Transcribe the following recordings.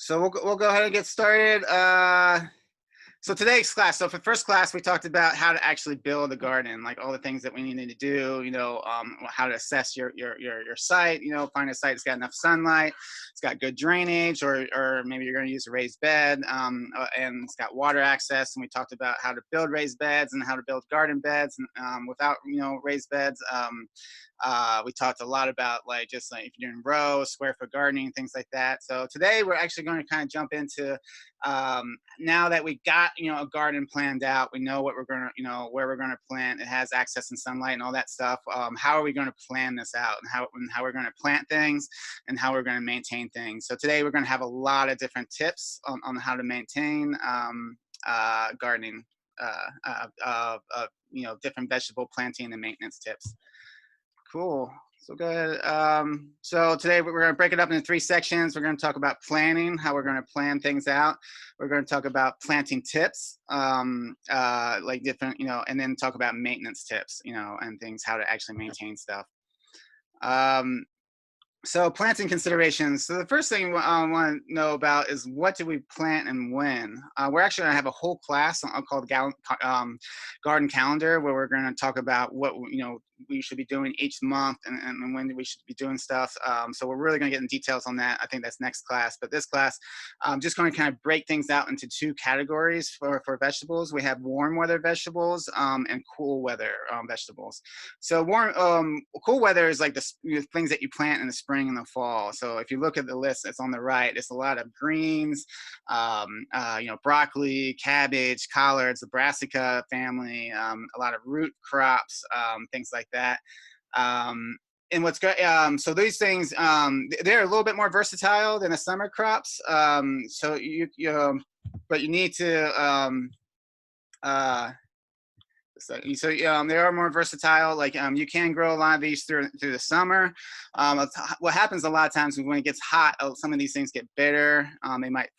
So we'll go ahead and get started. So today's class. So for first class, we talked about how to actually build a garden, like all the things that we needed to do. How to assess your site. Find a site that's got enough sunlight, it's got good drainage, or maybe you're going to use a raised bed, and it's got water access. And we talked about how to build raised beds and how to build garden beds without raised beds. We talked a lot about just like if you're doing row, square foot gardening, things like that. So today we're actually going to kind of jump into now that we got a garden planned out, we know what we're going to where we're going to plant. It has access and sunlight and all that stuff. How are we going to plan this out, and how we're going to plant things and how we're going to maintain things. So today we're going to have a lot of different tips on how to maintain gardening. Different vegetable planting and maintenance tips. Cool. So go ahead. So today we're going to break it up into 3 sections. We're going to talk about planning, how we're going to plan things out. We're going to talk about planting tips, like different, and then talk about maintenance tips, and things, how to actually maintain stuff. So planting considerations. So the first thing I want to know about is what do we plant and when. We're actually going to have a whole class called Garden Calendar, where we're going to talk about what we should be doing each month and when we should be doing stuff. So we're really going to get in details on that. I think that's next class. But this class, I'm just going to kind of break things out into 2 categories for vegetables. We have warm weather vegetables and cool weather vegetables. So cool weather is like the things that you plant in the spring and the fall. So if you look at the list that's on the right, it's a lot of greens, broccoli, cabbage, collards, the brassica family, a lot of root crops, things like that. And what's great, so these things, they're a little bit more versatile than the summer crops. But you need to, they are more versatile. Like you can grow a lot of these through the summer. What happens a lot of times is when it gets hot, some of these things get bitter. They might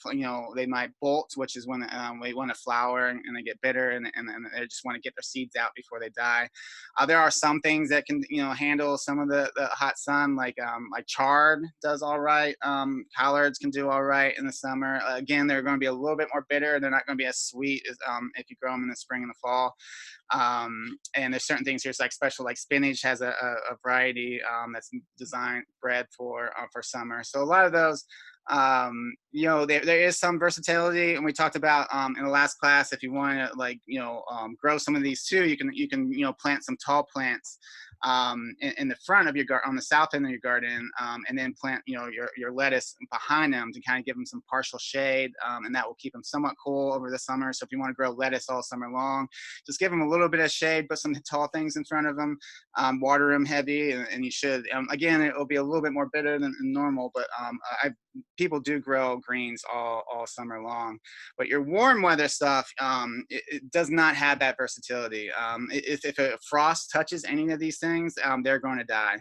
bolt, which is when they want to flower and they get bitter, and they just want to get their seeds out before they die. There are some things that can handle some of the hot sun, like chard does all right. Collards can do all right in the summer. Again, they're going to be a little bit more bitter. They're not going to be as sweet as if you grow them in the spring and the fall. And there's certain things here, like special, like spinach has a variety that's bred for summer. So a lot of those, there is some versatility, and we talked about in the last class, if you want to grow some of these too, you can plant some tall plants in the front of your garden, on the south end of your garden, and then plant your lettuce behind them to kind of give them some partial shade, and that will keep them somewhat cool over the summer. So if you want to grow lettuce all summer long, just give them a little bit of shade, put some tall things in front of them, water them heavy, and you should. Again, it will be a little bit more bitter than normal, but people do grow greens all summer long. But your warm weather stuff, it does not have that versatility. If a frost touches any of these things, they're going to die.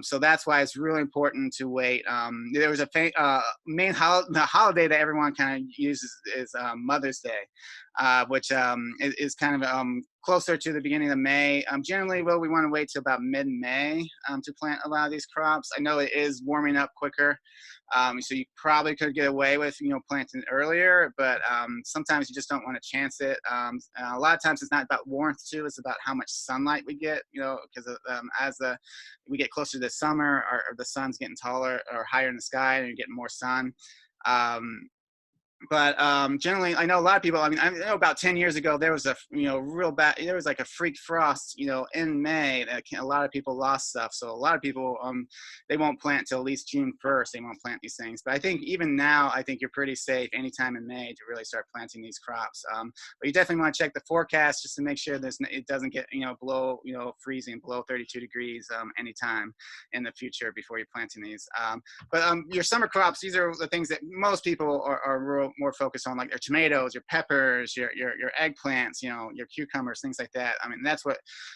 So that's why it's really important to wait. There was the holiday that everyone kind of uses is Mother's Day, which is kind of closer to the beginning of May. Generally, we want to wait till about mid-May to plant a lot of these crops. I know it is warming up quicker, so you probably could get away with planting earlier, but sometimes you just don't want to chance it. A lot of times it's not about warmth too; it's about how much sunlight we get. Because as we get closer to the summer, or the sun's getting taller or higher in the sky, and you're getting more sun. But generally, I know a lot of people. I know about 10 years ago there was a real bad. There was like a freak frost, in May. That a lot of people lost stuff. So a lot of people they won't plant till at least June 1st. They won't plant these things. But I think even now, I think you're pretty safe anytime in May to really start planting these crops. But you definitely want to check the forecast just to make sure it doesn't get below freezing, below 32 degrees anytime in the future before you're planting these. But your summer crops, these are the things that most people are more focused on, like your tomatoes, your peppers, your eggplants, your cucumbers, things like that.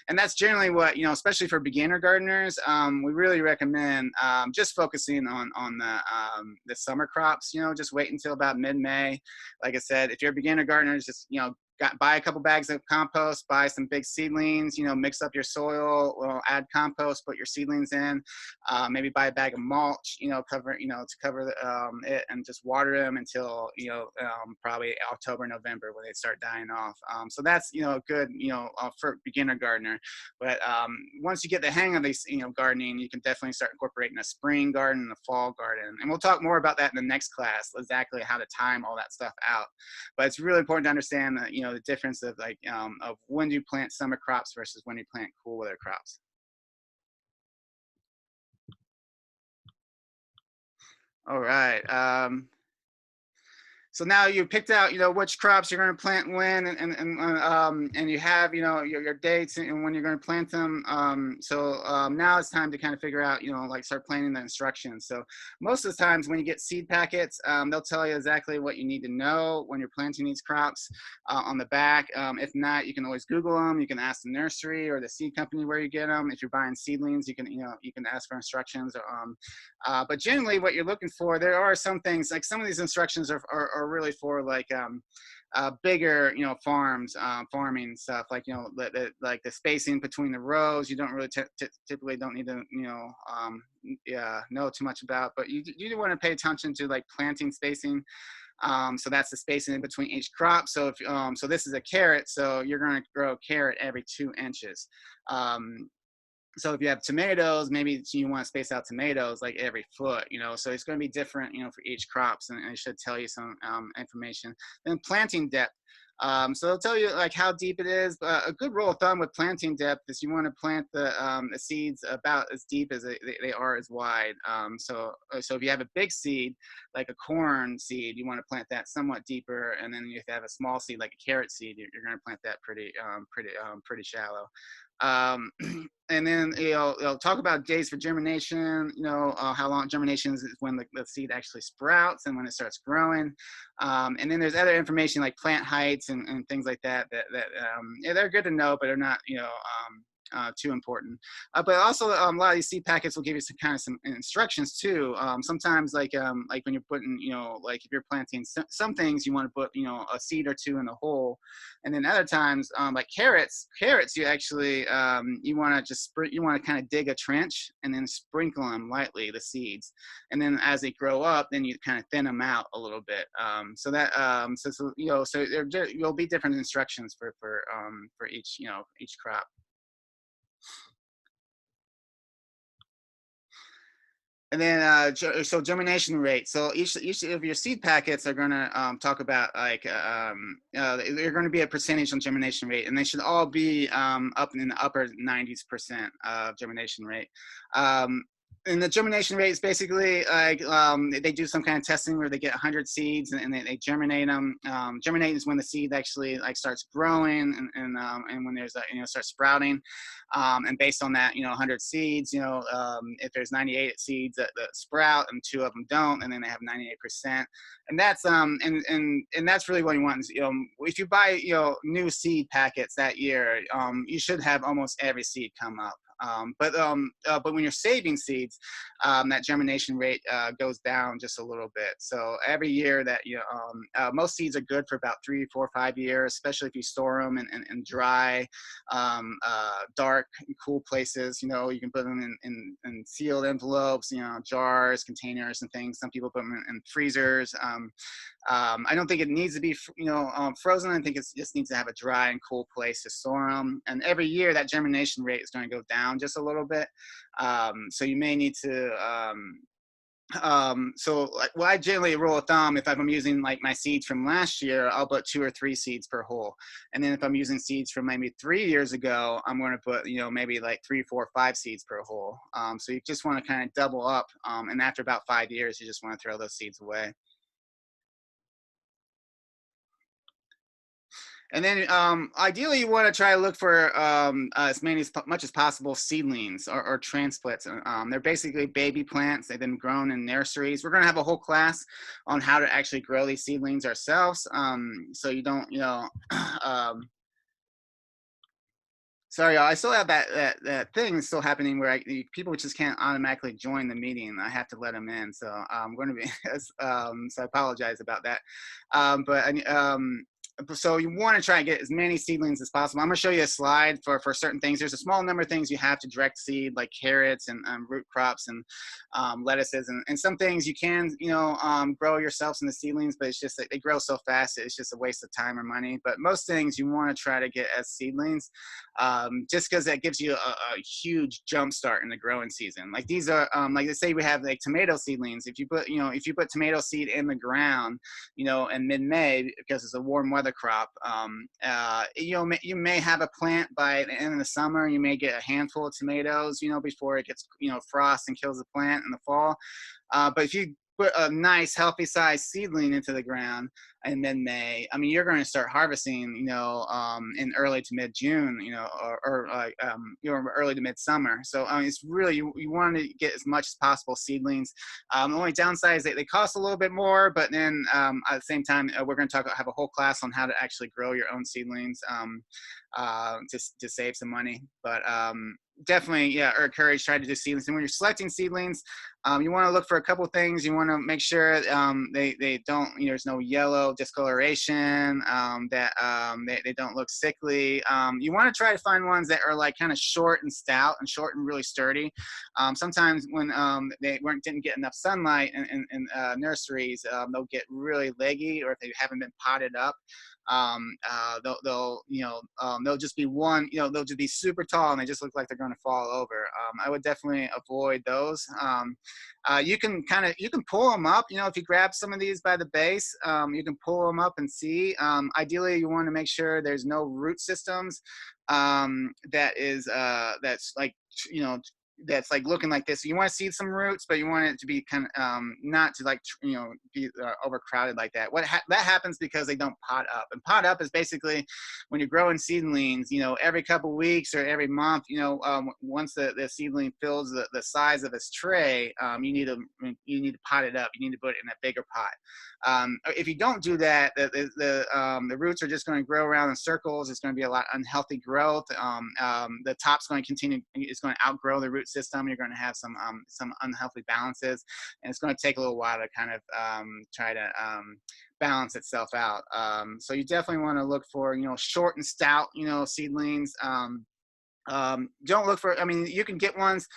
That's generally what, especially for beginner gardeners, we really recommend just focusing on the summer crops. Just wait until about mid-May. Like I said, if you're a beginner gardener, just buy a couple bags of compost, buy some big seedlings, mix up your soil, add compost, put your seedlings in, maybe buy a bag of mulch, to cover it, and just water them until, probably October, November, when they start dying off. So that's, good, for beginner gardener. But once you get the hang of these, gardening, you can definitely start incorporating a spring garden and a fall garden. And we'll talk more about that in the next class, exactly how to time all that stuff out. But it's really important to understand that, the difference of of when you plant summer crops versus when you plant cool weather crops. All right. So now you picked out, which crops you're going to plant when, and you have, your dates and when you're going to plant them. Now it's time to kind of figure out, like start planning the instructions. So most of the times when you get seed packets, they'll tell you exactly what you need to know when you're planting these crops on the back. If not, you can always Google them. You can ask the nursery or the seed company where you get them. If you're buying seedlings, you can ask for instructions. But generally, what you're looking for, there are some things, like some of these instructions are really for like bigger, farms, farming stuff, like, like the spacing between the rows. You don't really typically don't need to, know too much about, but you do want to pay attention to like planting spacing. So that's the spacing in between each crop. So if so this is a carrot, so you're going to grow a carrot every 2 inches. So if you have tomatoes, maybe you want to space out tomatoes like every foot, so it's going to be different, for each crops, and it should tell you some information. Then planting depth. So they'll tell you like how deep it is. A good rule of thumb with planting depth is you want to plant the seeds about as deep as they are as wide. So if you have a big seed, like a corn seed, you want to plant that somewhat deeper, and then if you have a small seed like a carrot seed, you're going to plant that pretty shallow. Um, and then it'll talk about days for germination. How long germination is when the seed actually sprouts and when it starts growing. And then there's other information like plant heights and things like that yeah, they're good to know, but they're not too important. But also a lot of these seed packets will give you some instructions too. Sometimes like when you're putting, like if you're planting some things, you want to put, a seed or two in the hole. And then other times, like carrots, you actually, you want to kind of dig a trench and then sprinkle them lightly, the seeds. And then as they grow up, then you kind of thin them out a little bit. So there will be different instructions for each, each crop. And then, so germination rate. So each of your seed packets are going to talk about like they're going to be a percentage on germination rate, and they should all be up in the upper 90% of germination rate. And the germination rate is basically like they do some kind of testing where they get 100 seeds and they germinate them. Germinate is when the seed actually like starts growing and when there's starts sprouting. And based on that, 100 seeds, if there's 98 seeds that sprout and 2 of them don't, and then they have 98%. And that's and that's really what you want. If you buy new seed packets that year, you should have almost every seed come up. But when you're saving seeds, that germination rate goes down just a little bit. So every year that most seeds are good for about 3, 4, 5 years, especially if you store them in dry, dark, cool places. You can put them in sealed envelopes, jars, containers, and things. Some people put them in freezers. I don't think it needs to be, frozen. I think it just needs to have a dry and cool place to store them. And every year that germination rate is going to go down just a little bit. So you may need to, I generally rule of thumb, if I'm using like my seeds from last year, I'll put 2 or 3 seeds per hole. And then if I'm using seeds from maybe 3 years ago, I'm going to put, maybe like 3, 4, 5 seeds per hole. So you just want to kind of double up. And after about 5 years, you just want to throw those seeds away. And then ideally you want to try to look for as much as possible seedlings or transplants. They're basically baby plants. They've been grown in nurseries. We're going to have a whole class on how to actually grow these seedlings ourselves. So you don't, sorry, I still have that thing still happening where people just can't automatically join the meeting. I have to let them in. So I'm going to be, so I apologize about that. So you want to try to get as many seedlings as possible. I'm going to show you a slide for certain things. There's a small number of things you have to direct seed, like carrots and root crops and lettuces, and some things you can, grow yourselves in the seedlings, but it's just that they grow so fast, it's just a waste of time or money. But most things you want to try to get as seedlings, just because that gives you a huge jump start in the growing season. Like these are, like let's say we have like tomato seedlings. If you put tomato seed in the ground, in mid-May, because it's a warm weather crop, you may have a plant by the end of the summer. You may get a handful of tomatoes, before it gets, frost and kills the plant in the fall. But if you put a nice healthy sized seedling into the ground in mid-May, I mean, you're going to start harvesting, in early to mid-June, or early to mid-summer. So it's really, you want to get as much as possible seedlings. The only downside is that they cost a little bit more, but then at the same time, we're going to have a whole class on how to actually grow your own seedlings, to save some money. But definitely, yeah, or encourage, try to do seedlings. And when you're selecting seedlings, you want to look for a couple things. You want to make sure they don't, there's no yellow discoloration, that they don't look sickly. You want to try to find ones that are like kind of short and stout and short and really sturdy. Sometimes when they didn't get enough sunlight in nurseries, they'll get really leggy, or if they haven't been potted up, they'll just be they'll just be super tall and they just look like they're going to fall over. I would definitely avoid those. You can pull them up, if you grab some of these by the base, you can pull them up and see. Ideally, you want to make sure there's no root systems that's like looking like this. So you want to seed some roots, but you want it to be kind of not to be overcrowded like that. That happens because they don't pot up. And pot up is basically when you're growing seedlings, every couple weeks or every month, once the seedling fills the size of its tray, you need to pot it up. You need to put it in a bigger pot. If you don't do that, the roots are just going to grow around in circles. It's going to be a lot of unhealthy growth. The top's going to continue. It's going to outgrow the root system. You're going to have some unhealthy balances, and it's going to take a little while to kind of try to balance itself out. So you definitely want to look for short and stout seedlings. Don't look for, you can get ones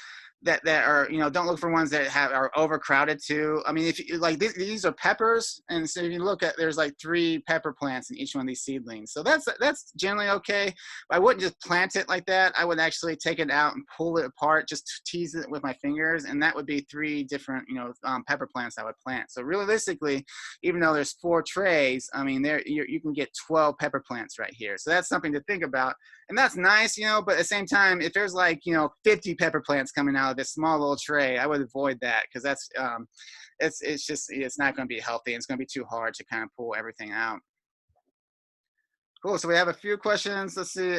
that are, don't look for ones that are overcrowded too. I mean, if you like these are peppers, and so if you look at, there's like 3 pepper plants in each one of these seedlings. So that's generally okay. But I wouldn't just plant it like that. I would actually take it out and pull it apart, just tease it with my fingers, and that would be 3 different, pepper plants I would plant. So realistically, even though there's 4 trays, I mean, you can get 12 pepper plants right here. So that's something to think about. And that's nice, but at the same time, if there's like, 50 pepper plants coming out of this small little tray, I would avoid that, because that's, it's not going to be healthy, and it's going to be too hard to kind of pull everything out. Cool. So we have a few questions. Let's see.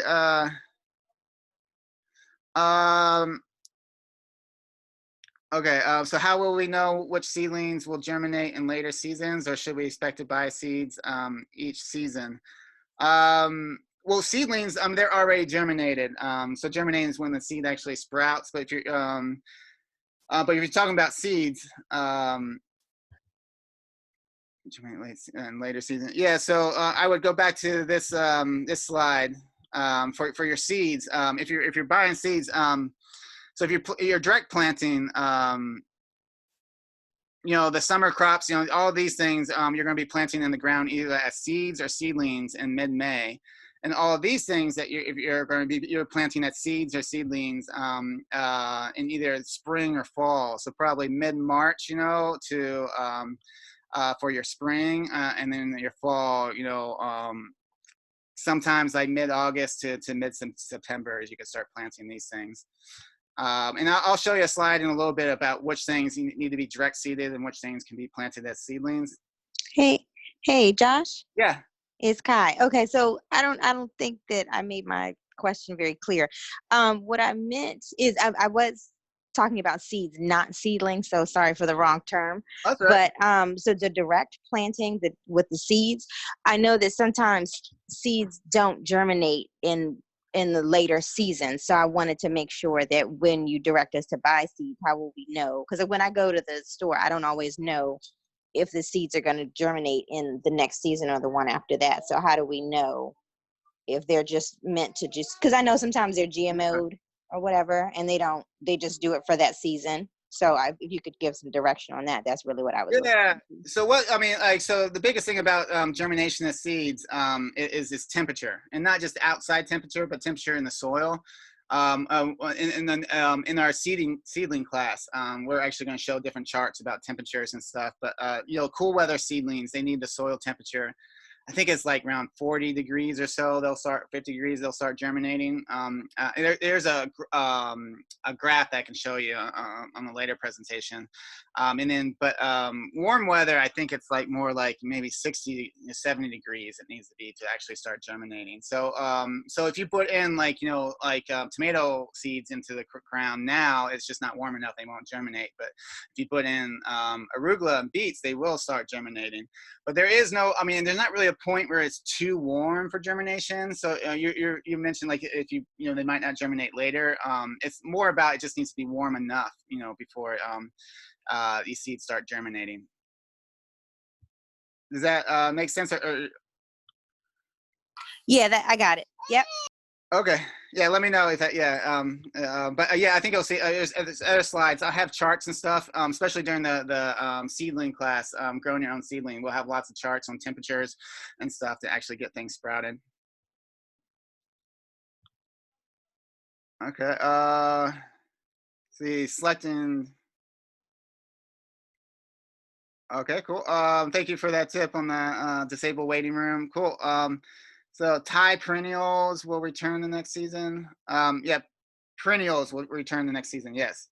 Okay. So how will we know which seedlings will germinate in later seasons, or should we expect to buy seeds each season? Well, seedlings, they're already germinated. So germinating is when the seed actually sprouts. But if you're talking about seeds, germinate in later season. Yeah. So I would go back to this this slide for your seeds. If you're buying seeds, so if you're direct planting, the summer crops, all these things, you're going to be planting in the ground either as seeds or seedlings in mid-May. And all of these things that you're planting as seeds or seedlings in either spring or fall. So probably mid-March, to for your spring, and then your fall, sometimes like mid-August to mid-September, as you can start planting these things. And I'll show you a slide in a little bit about which things need to be direct seeded and which things can be planted as seedlings. Hey, Josh. Yeah. It's Kai. Okay, so I don't think that I made my question very clear. What I meant is I was talking about seeds, not seedlings. So sorry for the wrong term. That's right. But so the direct planting with the seeds, I know that sometimes seeds don't germinate in the later season. So I wanted to make sure that when you direct us to buy seeds, how will we know? Because when I go to the store, I don't always know if the seeds are going to germinate in the next season or the one after that. So how do we know if they're just meant to just, because I know sometimes they're GMO'd or whatever, and they just do it for that season. So if you could give some direction on that, that's really what I was looking Yeah. into. So what I mean, like, so the biggest thing about germination of seeds is temperature, and not just outside temperature, but temperature in the soil. In our seedling class, we're actually going to show different charts about temperatures and stuff. But you know, cool weather seedlings, they need the soil temperature. I think it's like around 40 degrees or so. They'll start 50 degrees. They'll start germinating. There's a graph that I can show you on a later presentation. Warm weather, I think it's like more like maybe 60 to 70 degrees. It needs to be to actually start germinating. So so if you put in like tomato seeds into the ground now, it's just not warm enough. They won't germinate. But if you put in arugula and beets, they will start germinating. But there is no, I mean, there's not really a point where it's too warm for germination. So you mentioned like if they might not germinate later. It's more about it just needs to be warm enough, before these seeds start germinating. Does that make sense? Yeah, that I got it. Yep. Okay. Yeah, let me know if that. Yeah. Yeah, I think you'll see. There's other slides. I have charts and stuff, especially during the seedling class. Growing your own seedling, we'll have lots of charts on temperatures and stuff to actually get things sprouted. Okay. See, selecting. Okay, cool. Thank you for that tip on the disabled waiting room. Cool. So Thai perennials will return the next season. Yeah, perennials will return the next season. Yes.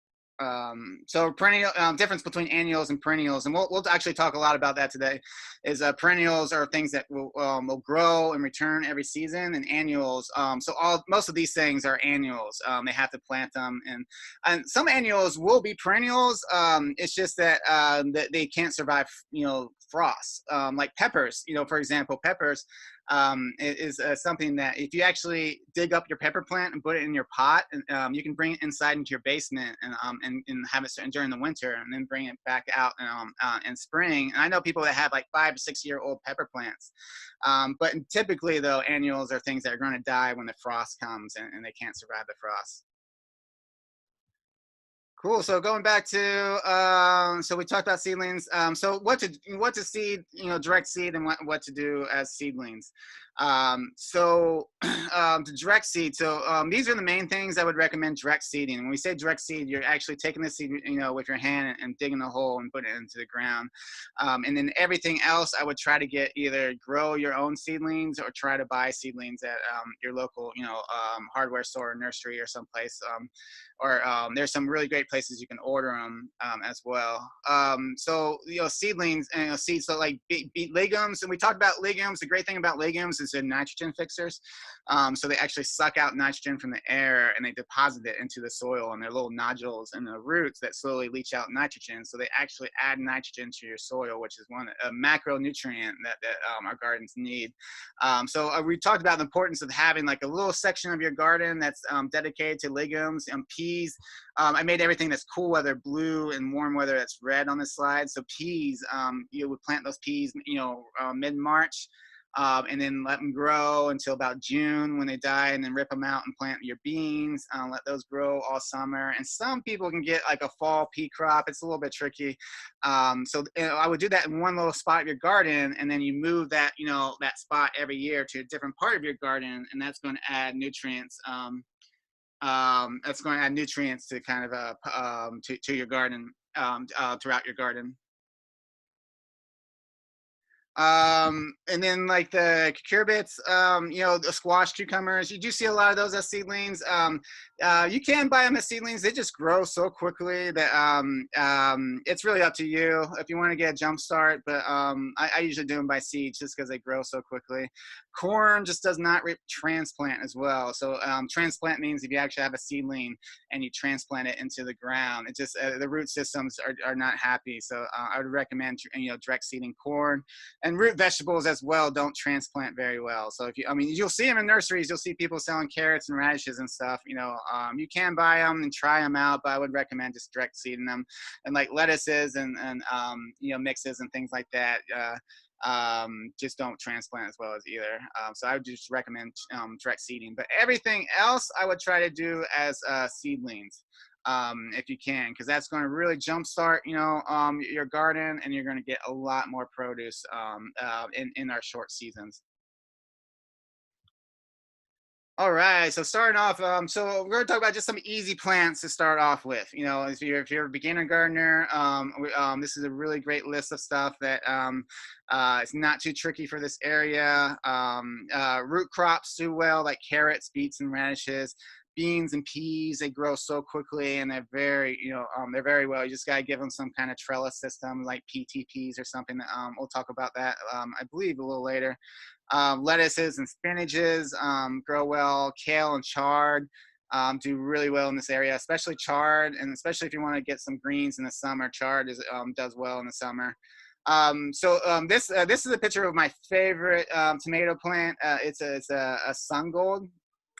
So perennial difference between annuals and perennials, and we'll actually talk a lot about that today. Is perennials are things that will grow and return every season, and annuals. So most of these things are annuals. They have to plant them, and some annuals will be perennials. It's just that that they can't survive, frost. Like peppers, for example, peppers is something that if you actually dig up your pepper plant and put it in your pot, and you can bring it inside into your basement and have it during the winter, and then bring it back out in spring. And I know people that have like 5 to 6 year old pepper plants, but typically though, annuals are things that are going to die when the frost comes, and they can't survive the frost. Cool. So going back to so we talked about seedlings. So what to seed, direct seed, and what to do as seedlings. To direct seed. So these are the main things I would recommend direct seeding. When we say direct seed, you're actually taking the seed, with your hand and digging a hole and putting it into the ground. And then everything else, I would try to get either grow your own seedlings or try to buy seedlings at your local, hardware store or nursery or someplace. Or there's some really great places you can order them as well. Seedlings and seeds, so like legumes, and we talked about legumes. The great thing about legumes is they're nitrogen fixers. So they actually suck out nitrogen from the air and they deposit it into the soil, and they're little nodules in the roots that slowly leach out nitrogen. So they actually add nitrogen to your soil, which is a macronutrient that our gardens need. We talked about the importance of having like a little section of your garden that's dedicated to legumes and peas. I made everything that's cool weather blue and warm weather that's red on this slide. So peas, you would plant those peas, mid-March. And then let them grow until about June when they die, and then rip them out and plant your beans. Let those grow all summer. And some people can get like a fall pea crop. It's a little bit tricky. I would do that in one little spot of your garden, and then you move that, that spot every year to a different part of your garden, and that's going to add nutrients. That's going to add nutrients to kind of to your garden throughout your garden. And then like the cucurbits, the squash cucumbers, you do see a lot of those as seedlings. You can buy them as seedlings. They just grow so quickly that it's really up to you if you want to get a jump start. But I usually do them by seeds just because they grow so quickly. Corn just does not transplant as well. So transplant means if you actually have a seedling and you transplant it into the ground, it just the root systems are not happy. So I would recommend direct seeding corn. and root vegetables as well don't transplant very well. So if you, I mean, you'll see them in nurseries. You'll see people selling carrots and radishes and stuff. You know, you can buy them and try them out, but I would recommend just direct seeding them. And like lettuces and you know, mixes and things like that. Just don't transplant as well as either. So I would just recommend direct seeding. But everything else I would try to do as seedlings, if you can, because that's going to really jumpstart, you know, your garden, and you're going to get a lot more produce in our short seasons. All right, so starting off, so we're going to talk about just some easy plants to start off with. You know, if you're a beginner gardener, this is a really great list of stuff that it's not too tricky for this area. Root crops do well, like carrots, beets, and radishes. Beans and peas, they grow so quickly, and they're very, you know, they're very well. You just gotta give them some kind of trellis system, like PTPs or something. We'll talk about that, I believe, a little later. Lettuces and spinaches grow well. Kale and chard do really well in this area, especially chard, and especially if you want to get some greens in the summer. Chard does well in the summer. This is a picture of my favorite tomato plant. It's a sun gold.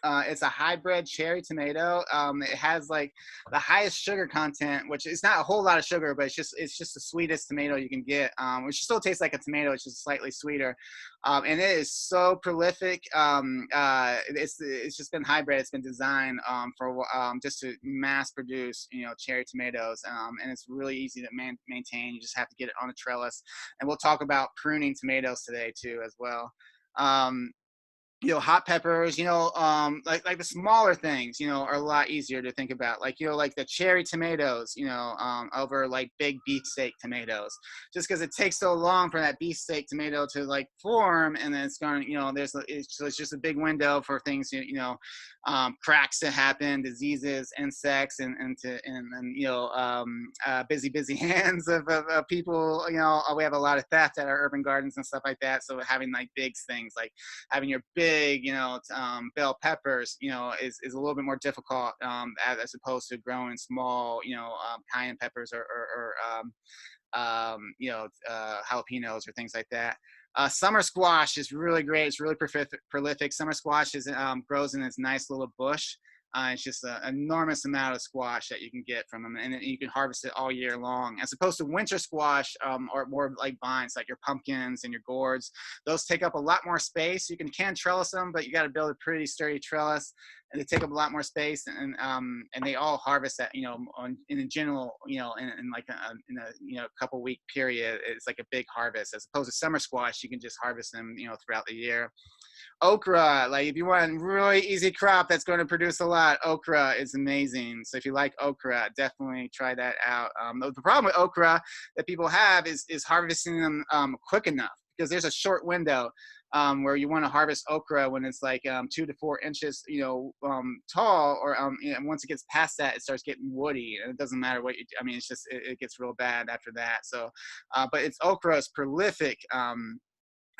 It's a hybrid cherry tomato. It has like the highest sugar content, which is not a whole lot of sugar, but it's just the sweetest tomato you can get, which still tastes like a tomato. It's just slightly sweeter, and it is so prolific. It's just been hybrid. It's been designed for just to mass produce, you know, cherry tomatoes, and it's really easy to maintain. You just have to get it on a trellis, and we'll talk about pruning tomatoes today too as well. Um, you know, hot peppers, you know, like the smaller things, you know, are a lot easier to think about. Like, you know, like the cherry tomatoes, you know, over like big beefsteak tomatoes, just because it takes so long for that beefsteak tomato to like form, and then it's going, you know, it's just a big window for things, you know, cracks to happen, diseases, insects, and you know, busy hands of people. You know, we have a lot of theft at our urban gardens and stuff like that. So having like big things, like having your big, you know, bell peppers, you know, is a little bit more difficult, as opposed to growing small, you know, cayenne peppers or you know, jalapenos or things like that. Summer squash is really great. It's really prolific. Summer squash grows in this nice little bush. It's just an enormous amount of squash that you can get from them, and you can harvest it all year long. As opposed to winter squash, or more like vines, like your pumpkins and your gourds. Those take up a lot more space. You can trellis them, but you got to build a pretty sturdy trellis, and they take up a lot more space. And they all harvest that, you know, in a general, you know, in like in a you know, couple week period. It's like a big harvest. As opposed to summer squash, you can just harvest them, you know, throughout the year. Okra, like if you want a really easy crop that's going to produce a lot, okra is amazing. So if you like okra, definitely try that out. The problem with okra that people have is harvesting them quick enough, because there's a short window where you want to harvest okra when it's like 2 to 4 inches, you know, tall, or you know, once it gets past that, it starts getting woody, and it doesn't matter what you do. I mean, it's just it gets real bad after that. So, but okra is prolific.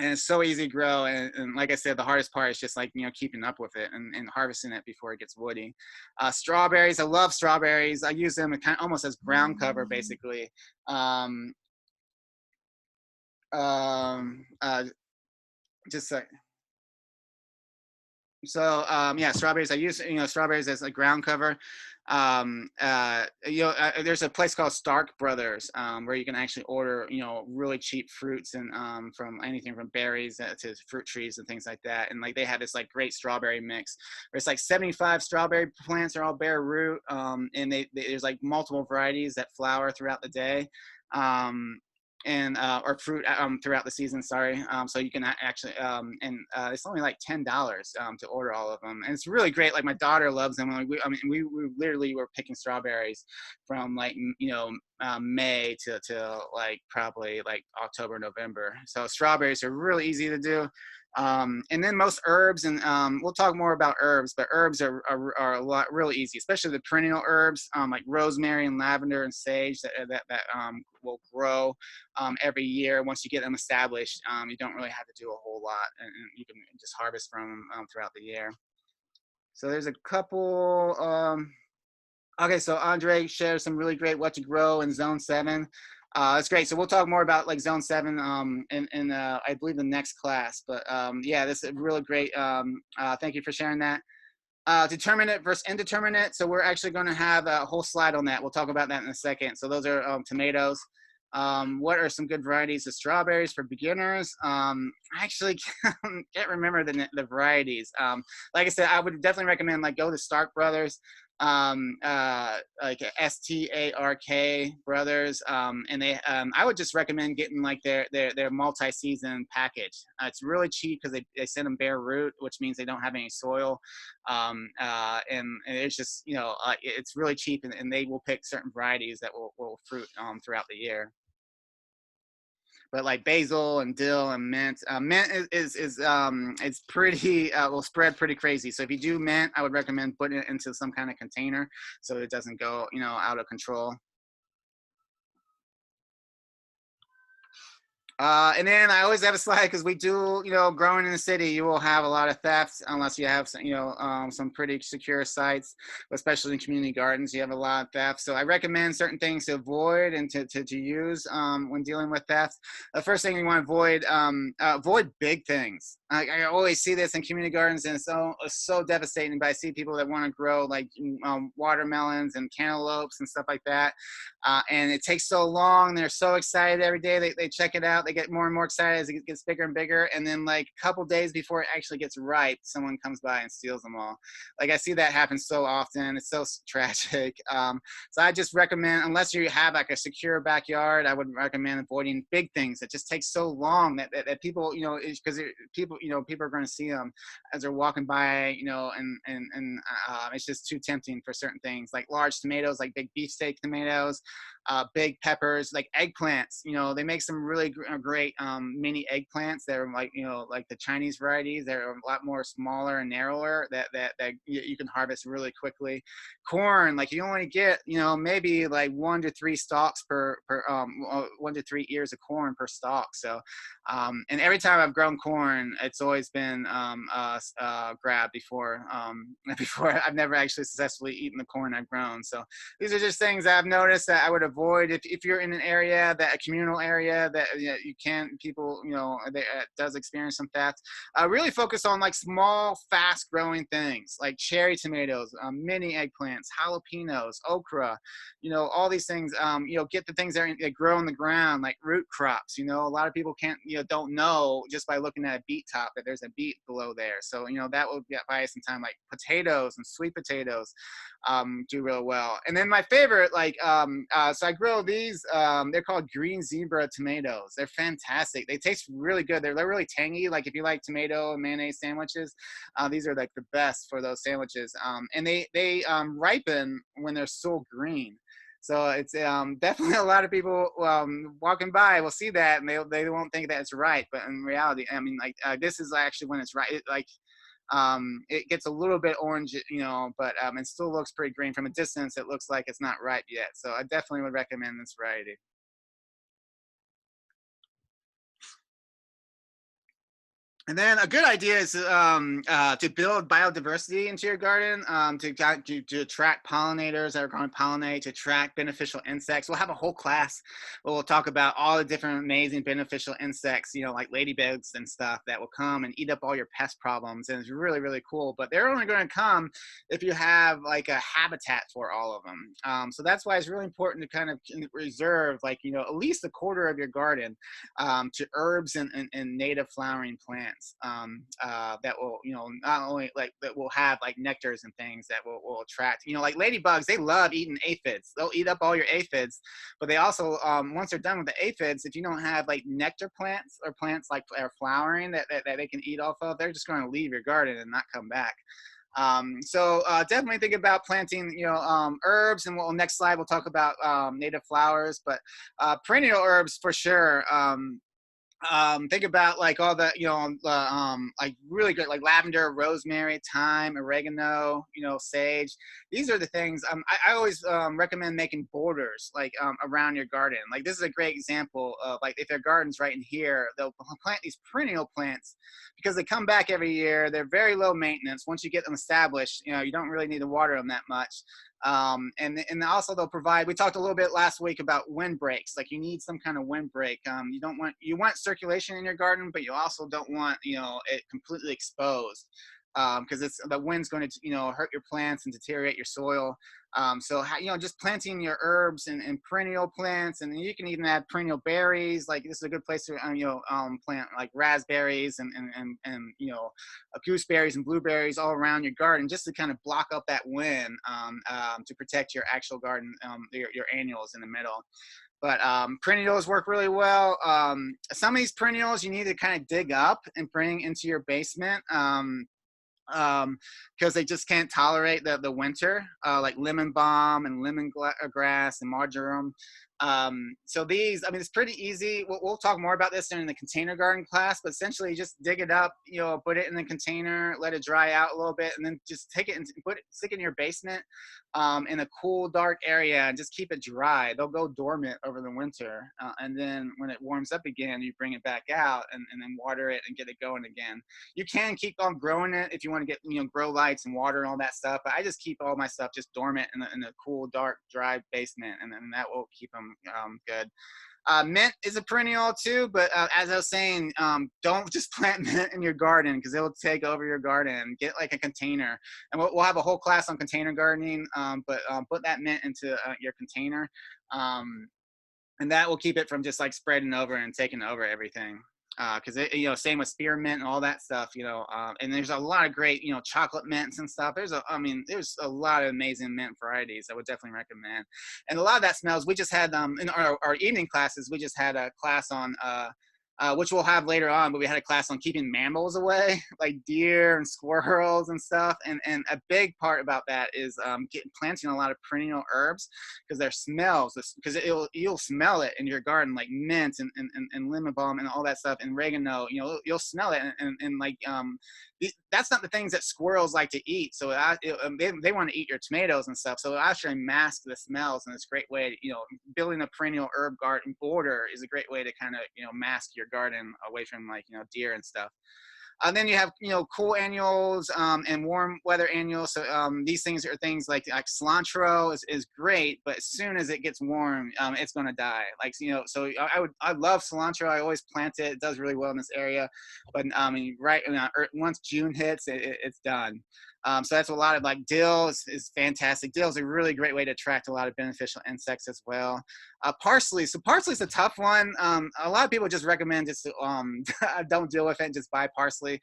And it's so easy to grow, and like I said, the hardest part is just like, you know, keeping up with it and harvesting it before it gets woody. Strawberries, I love strawberries. I use them kind of almost as ground cover, basically. Um, uh, just like So yeah, strawberries. I use, you know, strawberries as a ground cover. You know, there's a place called Stark Brothers, where you can actually order, you know, really cheap fruits, and from anything from berries to fruit trees and things like that. And like they have this like great strawberry mix. There's like 75 strawberry plants are all bare root, and there's like multiple varieties that flower throughout the day. Um, and or fruit throughout the season. Sorry, so you can actually it's only like $10 to order all of them, and it's really great. Like my daughter loves them. We literally were picking strawberries from like you know May to like probably like October, November. So strawberries are really easy to do. And then most herbs, and we'll talk more about herbs, but herbs are a lot really easy, especially the perennial herbs, like rosemary and lavender and sage that will grow every year. Once you get them established, you don't really have to do a whole lot, and you can just harvest from them throughout the year. So there's a couple. Okay, so Andre shares some really great what to grow in Zone 7. That's great. So we'll talk more about like zone 7 in I believe the next class. But yeah, this is really great. Thank you for sharing that. Determinate versus indeterminate. So we're actually going to have a whole slide on that. We'll talk about that in a second. So those are tomatoes. What are some good varieties of strawberries for beginners? I actually can't remember the varieties. Like I said, I would definitely recommend like go to Stark Brothers, like STARK Brothers, and they. I would just recommend getting like their multi-season package. It's really cheap because they send them bare root, which means they don't have any soil, and it's just it's really cheap, and they will pick certain varieties that will fruit throughout the year. But like basil and dill and mint, mint it's pretty will spread pretty crazy. So if you do mint, I would recommend putting it into some kind of container so it doesn't go out of control. And then I always have a slide because we do, growing in the city, you will have a lot of thefts unless you have some, some pretty secure sites, especially in community gardens. You have a lot of thefts. So I recommend certain things to avoid and to use when dealing with thefts. The first thing you want to avoid big things. I always see this in community gardens, and it's so devastating. But I see people that want to grow like watermelons and cantaloupes and stuff like that, and it takes so long. They're so excited every day. They check it out. They get more and more excited as it gets bigger and bigger. And then like a couple days before it actually gets ripe, someone comes by and steals them all. Like I see that happen so often. It's so tragic. So I just recommend, unless you have like a secure backyard, I would recommend avoiding big things that just take so long that people, because people are going to see them as they're walking by, and it's just too tempting for certain things like large tomatoes, like big beefsteak tomatoes, big peppers, like eggplants. They make some really great mini eggplants that are like the Chinese varieties. They're a lot more smaller and narrower that you can harvest really quickly. Corn, like you only get maybe like 1 to 3 stalks per 1 to 3 ears of corn per stalk. So and every time I've grown corn, it's always been grabbed before before. I've never actually successfully eaten the corn I've grown. So these are just things that I've noticed that I would avoid if you're in an area, that a communal area that you can, people that does experience some theft. Really focus on like small, fast growing things like cherry tomatoes, mini eggplants, jalapenos, okra, all these things. Get the things that grow in the ground, like root crops. A lot of people don't know just by looking at a beet top that there's a beet below there. So that will buy some time. Like potatoes and sweet potatoes do real well. And then my favorite, so I grow these. They're called green zebra tomatoes. They're fantastic. They taste really good. They're really tangy. Like if you like tomato and mayonnaise sandwiches, these are like the best for those sandwiches. And they ripen when they're still green. So it's definitely a lot of people walking by will see that and they won't think that it's ripe, but in reality, I mean, this is actually when it's ripe. It gets a little bit orange, but it still looks pretty green from a distance. It looks like it's not ripe yet. So I definitely would recommend this variety. And then a good idea is to build biodiversity into your garden, to attract pollinators that are going to pollinate, to attract beneficial insects. We'll have a whole class where we'll talk about all the different amazing beneficial insects, like ladybugs and stuff that will come and eat up all your pest problems. And it's really, really cool. But they're only going to come if you have like a habitat for all of them. So that's why it's really important to kind of reserve at least a quarter of your garden to herbs and native flowering plants. That will not only that will have like nectars and things that will attract like ladybugs. They love eating aphids. They'll eat up all your aphids, but they also once they're done with the aphids, if you don't have like nectar plants or plants like are flowering that they can eat off of, they're just going to leave your garden and not come back. So definitely think about planting, herbs, and next slide we'll talk about native flowers, but perennial herbs for sure. Think about like all the like really good like lavender, rosemary, thyme, oregano, sage. These are the things I always recommend making borders around your garden. Like this is a great example of like if their garden's right in here, they'll plant these perennial plants because they come back every year. They're very low maintenance. Once you get them established, you don't really need to water them that much. And also they'll provide, we talked a little bit last week about wind breaks. Like you need some kind of wind break. You want circulation in your garden, but you also don't want, it completely exposed, because it's the wind's going to, hurt your plants and deteriorate your soil. So just planting your herbs and perennial plants, and you can even add perennial berries. Like this is a good place to plant like raspberries and gooseberries and blueberries all around your garden, just to kind of block up that wind, to protect your actual garden, your annuals in the middle. But perennials work really well. Some of these perennials you need to kind of dig up and bring into your basement. Because they just can't tolerate the winter, like lemon balm and grass and marjoram. So these, I mean, it's pretty easy. We'll talk more about this in the container garden class, but essentially you just dig it up, put it in the container, let it dry out a little bit, and then just take it and stick it in your basement, in a cool, dark area, and just keep it dry. They'll go dormant over the winter. And then when it warms up again, you bring it back out and then water it and get it going again. You can keep on growing it if you want to get, grow lights and water and all that stuff. But I just keep all my stuff just dormant in a cool, dark, dry basement, and then that will keep them good. Mint is a perennial too, but as I was saying, don't just plant mint in your garden because it will take over your garden. Get like a container, and we'll have a whole class on container gardening. But put that mint into your container, and that will keep it from just like spreading over and taking over everything. Because same with spearmint and all that stuff, and there's a lot of great, chocolate mints and stuff. There's a lot of amazing mint varieties I would definitely recommend. And a lot of that smells. We just had in our evening classes, we just had a class on which we'll have later on, but we had a class on keeping mammals away, like deer and squirrels and stuff. And a big part about that is planting a lot of perennial herbs, because their smells, because you'll smell it in your garden, like mint and lemon balm and all that stuff, and oregano. You'll smell it, and like that's not the things that squirrels like to eat. So they want to eat your tomatoes and stuff. So it actually mask the smells, and it's a great way. Building a perennial herb garden border is a great way to kind of mask your garden away from like deer and stuff. Then you have cool annuals and warm weather annuals. So these things are things like cilantro is great, but as soon as it gets warm, it's going to die. Like so I love cilantro. I always plant it. It does really well in this area, but once June hits, it's done. So that's a lot of like dill is fantastic. Dill is a really great way to attract a lot of beneficial insects as well. Parsley. So parsley is a tough one. A lot of people just recommend just don't deal with it and just buy parsley.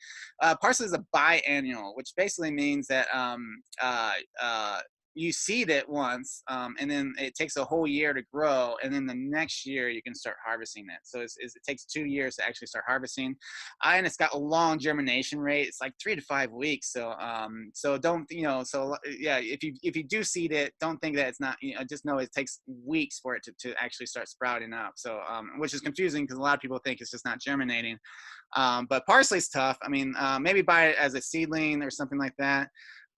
Parsley is a biannual, which basically means that you seed it once, and then it takes a whole year to grow, and then the next year you can start harvesting it. So it takes 2 years to actually start harvesting, and it's got a long germination rate. It's like 3 to 5 weeks. So don't yeah, if you do seed it, don't think that it's not. Just know it takes weeks for it to actually start sprouting up. So which is confusing because a lot of people think it's just not germinating. But parsley's tough. I mean, maybe buy it as a seedling or something like that.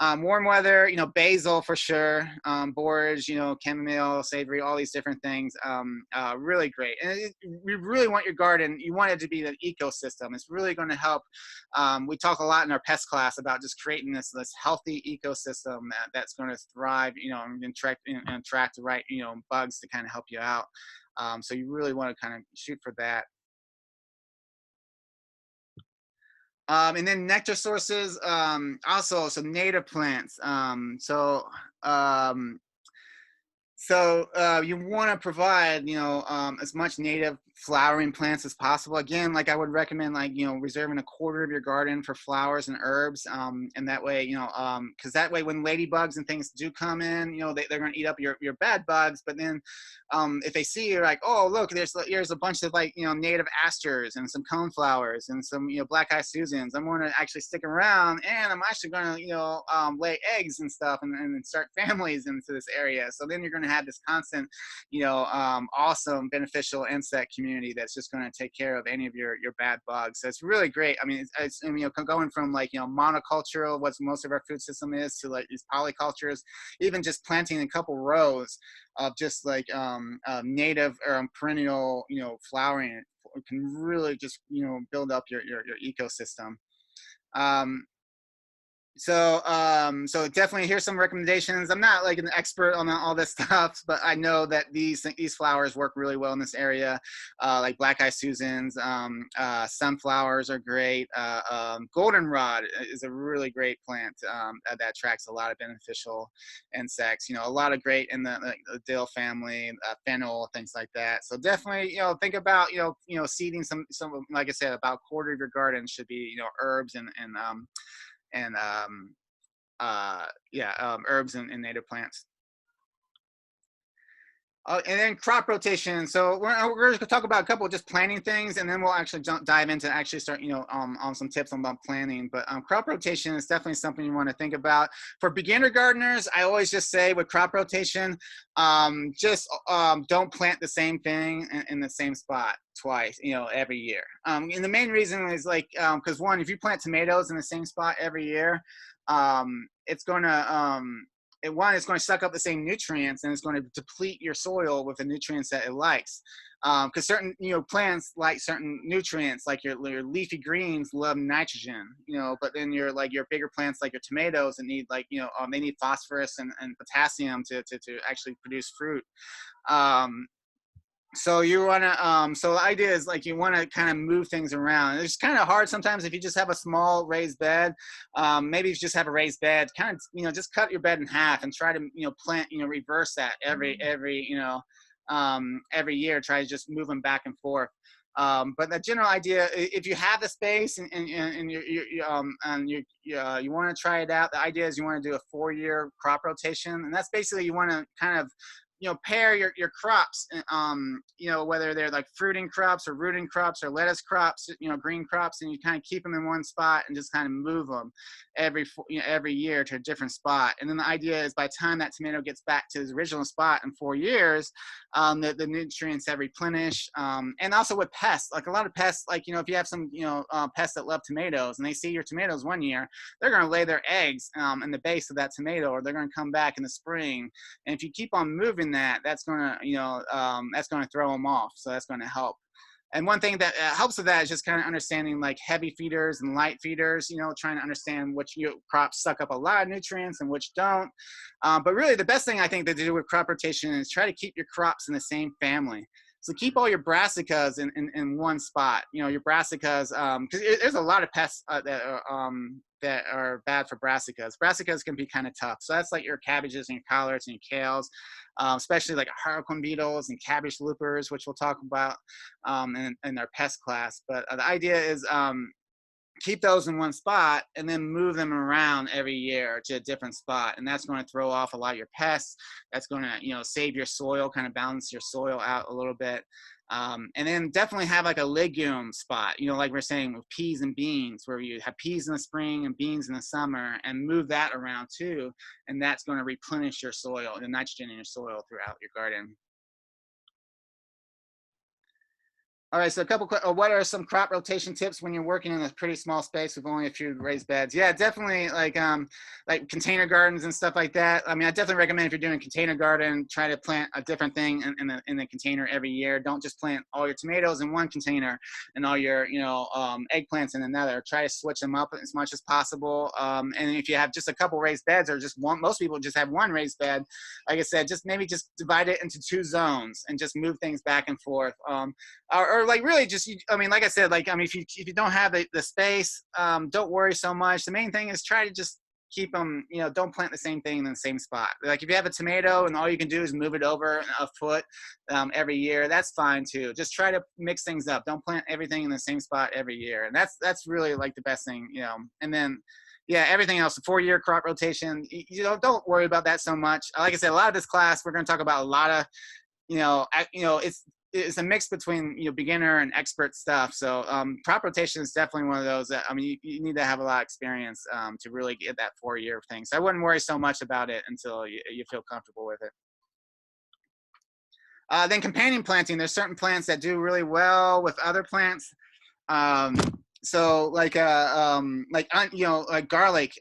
Warm weather, basil for sure, borage, chamomile, savory, all these different things, really great. And you really want your garden, you want it to be an ecosystem. It's really going to help. We talk a lot in our pest class about just creating this healthy ecosystem that's going to thrive, and attract the right, bugs to kind of help you out. So you really want to kind of shoot for that. And then nectar sources, also some native plants. You want to provide, as much native flowering plants as possible. Again, like I would recommend, like, reserving a quarter of your garden for flowers and herbs. And that way, because that way when ladybugs and things do come in, they're going to eat up your bad bugs. But then if they see you're like, oh, look, here's a bunch of like, native asters and some coneflowers and some, black-eyed Susans. I'm going to actually stick around, and I'm actually going to, lay eggs and stuff and start families into this area. So then you're going to have this constant, awesome beneficial insect community that's just going to take care of any of your bad bugs. So it's really great. I mean, it's going from like, monocultural, what most of our food system is, to like these polycultures, even just planting a couple rows of just like native or perennial, flowering can really just, build up your ecosystem. So definitely here's some recommendations. I'm not like an expert on all this stuff, but I know that these flowers work really well in this area. Like black eye Susans, sunflowers are great. Goldenrod is a really great plant that attracts a lot of beneficial insects. A lot of great in the, like, the dill family, fennel, things like that. So definitely, think about seeding some, like I said, about a quarter of your garden should be herbs and herbs and native plants. And then crop rotation. So we're going to talk about a couple of just planting things, and then we'll actually dive into actually start, on some tips about planting. But crop rotation is definitely something you want to think about. For beginner gardeners, I always just say with crop rotation, don't plant the same thing in the same spot twice, every year. And the main reason is because one, if you plant tomatoes in the same spot every year, it's going to it's going to suck up the same nutrients, and it's going to deplete your soil with the nutrients that it likes. Because certain plants like certain nutrients, like your leafy greens love nitrogen, but then your bigger plants like your tomatoes that need they need phosphorus and potassium to actually produce fruit. So you want to so the idea is you want to kind of move things around. It's kind of hard sometimes if you just have a small raised bed. Maybe if you just have a raised bed, kind of just cut your bed in half and try to plant reverse that every year. Try to just move them back and forth. But the general idea, if you have the space and you want to try it out, the idea is you want to do a 4-year crop rotation, and that's basically you want to kind of pair your crops, whether they're like fruiting crops or rooting crops or lettuce crops, green crops, and you kind of keep them in one spot and just kind of move them every year to a different spot. And then the idea is by the time that tomato gets back to its original spot in 4 years, the nutrients have replenished. And also with pests, like a lot of pests, if you have some pests that love tomatoes and they see your tomatoes one year, they're going to lay their eggs in the base of that tomato, or they're going to come back in the spring. And if you keep on moving that's going to throw them off. So that's going to help. And one thing that helps with that is just kind of understanding like heavy feeders and light feeders, trying to understand which crops suck up a lot of nutrients and which don't. But really the best thing I think to do with crop rotation is try to keep your crops in the same family. So keep all your brassicas in one spot. Your brassicas, because there's a lot of pests that are bad for brassicas. Brassicas can be kind of tough. So that's like your cabbages and your collards and your kales, especially like harlequin beetles and cabbage loopers, which we'll talk about in our pest class. But the idea is keep those in one spot and then move them around every year to a different spot, and that's going to throw off a lot of your pests. That's going to save your soil, kind of balance your soil out a little bit. And then definitely have like a legume spot, like we're saying with peas and beans, where you have peas in the spring and beans in the summer, and move that around too, and that's going to replenish your soil, the nitrogen in your soil throughout your garden. All right, so a couple, what are some crop rotation tips when you're working in a pretty small space with only a few raised beds? Yeah, definitely like container gardens and stuff like that. I mean, I definitely recommend if you're doing a container garden, try to plant a different thing in the container every year. Don't just plant all your tomatoes in one container and all your eggplants in another. Try to switch them up as much as possible. And if you have just a couple raised beds, or just one, most people just have one raised bed. Like I said, maybe just divide it into 2 zones and just move things back and forth. Or like really just, like I said, if you don't have the space, don't worry so much. The main thing is try to just keep them, don't plant the same thing in the same spot. Like if you have a tomato and all you can do is move it over a foot every year, that's fine too. Just try to mix things up. Don't plant everything in the same spot every year. And that's really like the best thing, and then yeah, everything else, the 4-year crop rotation, don't worry about that so much. Like I said, a lot of this class, we're going to talk about a lot of, it's a mix between beginner and expert stuff. So crop rotation is definitely one of those that you need to have a lot of experience to really get that 4-year thing. So I wouldn't worry so much about it until you feel comfortable with it. Then companion planting, there's certain plants that do really well with other plants. So like garlic.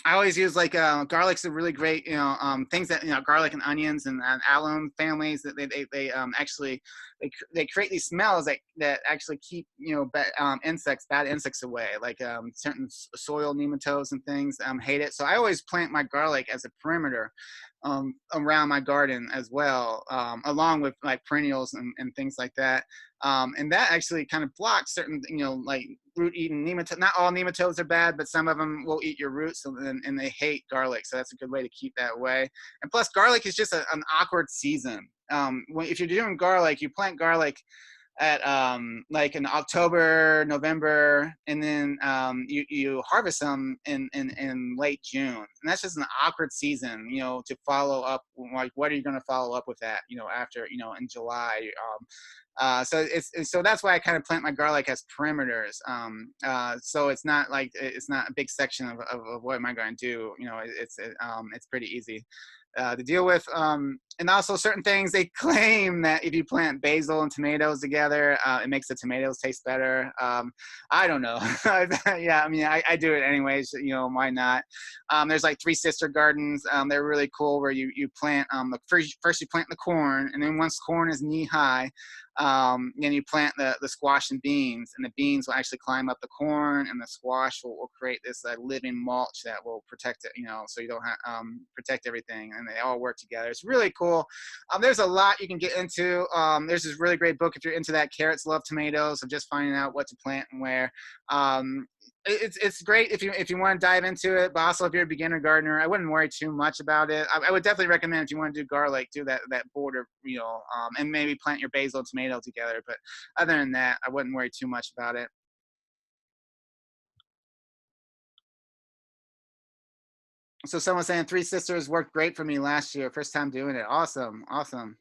I always use garlic's a really great, things that, garlic and onions and allium families that they they create these smells that actually keep, you know, bad insects away, like certain soil nematodes and things hate it. So I always plant my garlic as a perimeter around my garden as well, along with like perennials and things like that. And that actually kind of blocks certain, you know, like root-eating nematodes. Not all nematodes are bad, but some of them will eat your roots, and they hate garlic. So that's a good way to keep that away. And plus, garlic is just an awkward season. If you're doing garlic, you plant garlic at like in October, November, and then you harvest them in late June, and that's just an awkward season, you know, to follow up. Like, what are you going to follow up with that, you know, after, you know, in July? So that's why I kind of plant my garlic as perimeters. So it's not like it's not a big section of what am I going to do. You know, it's pretty easy to deal with. And also certain things, they claim that if you plant basil and tomatoes together, it makes the tomatoes taste better. I don't know. Yeah, I mean, I do it anyways, you know, why not? There's like Three Sister Gardens. They're really cool, where you plant, first you plant the corn, and then once corn is knee high, then you plant the squash and beans, and the beans will actually climb up the corn, and the squash will create this living mulch that will protect it, you know, so you don't have protect everything, and they all work together. It's really cool. There's a lot you can get into. There's this really great book if you're into that, Carrots Love Tomatoes, of just finding out what to plant and where. It's great if you want to dive into it, but also if you're a beginner gardener, I wouldn't worry too much about it. I would definitely recommend, if you want to do garlic, do that border, you know, and maybe plant your basil and tomato together. But other than that, I wouldn't worry too much about it. So someone's saying Three Sisters worked great for me last year. First time doing it. Awesome. Awesome.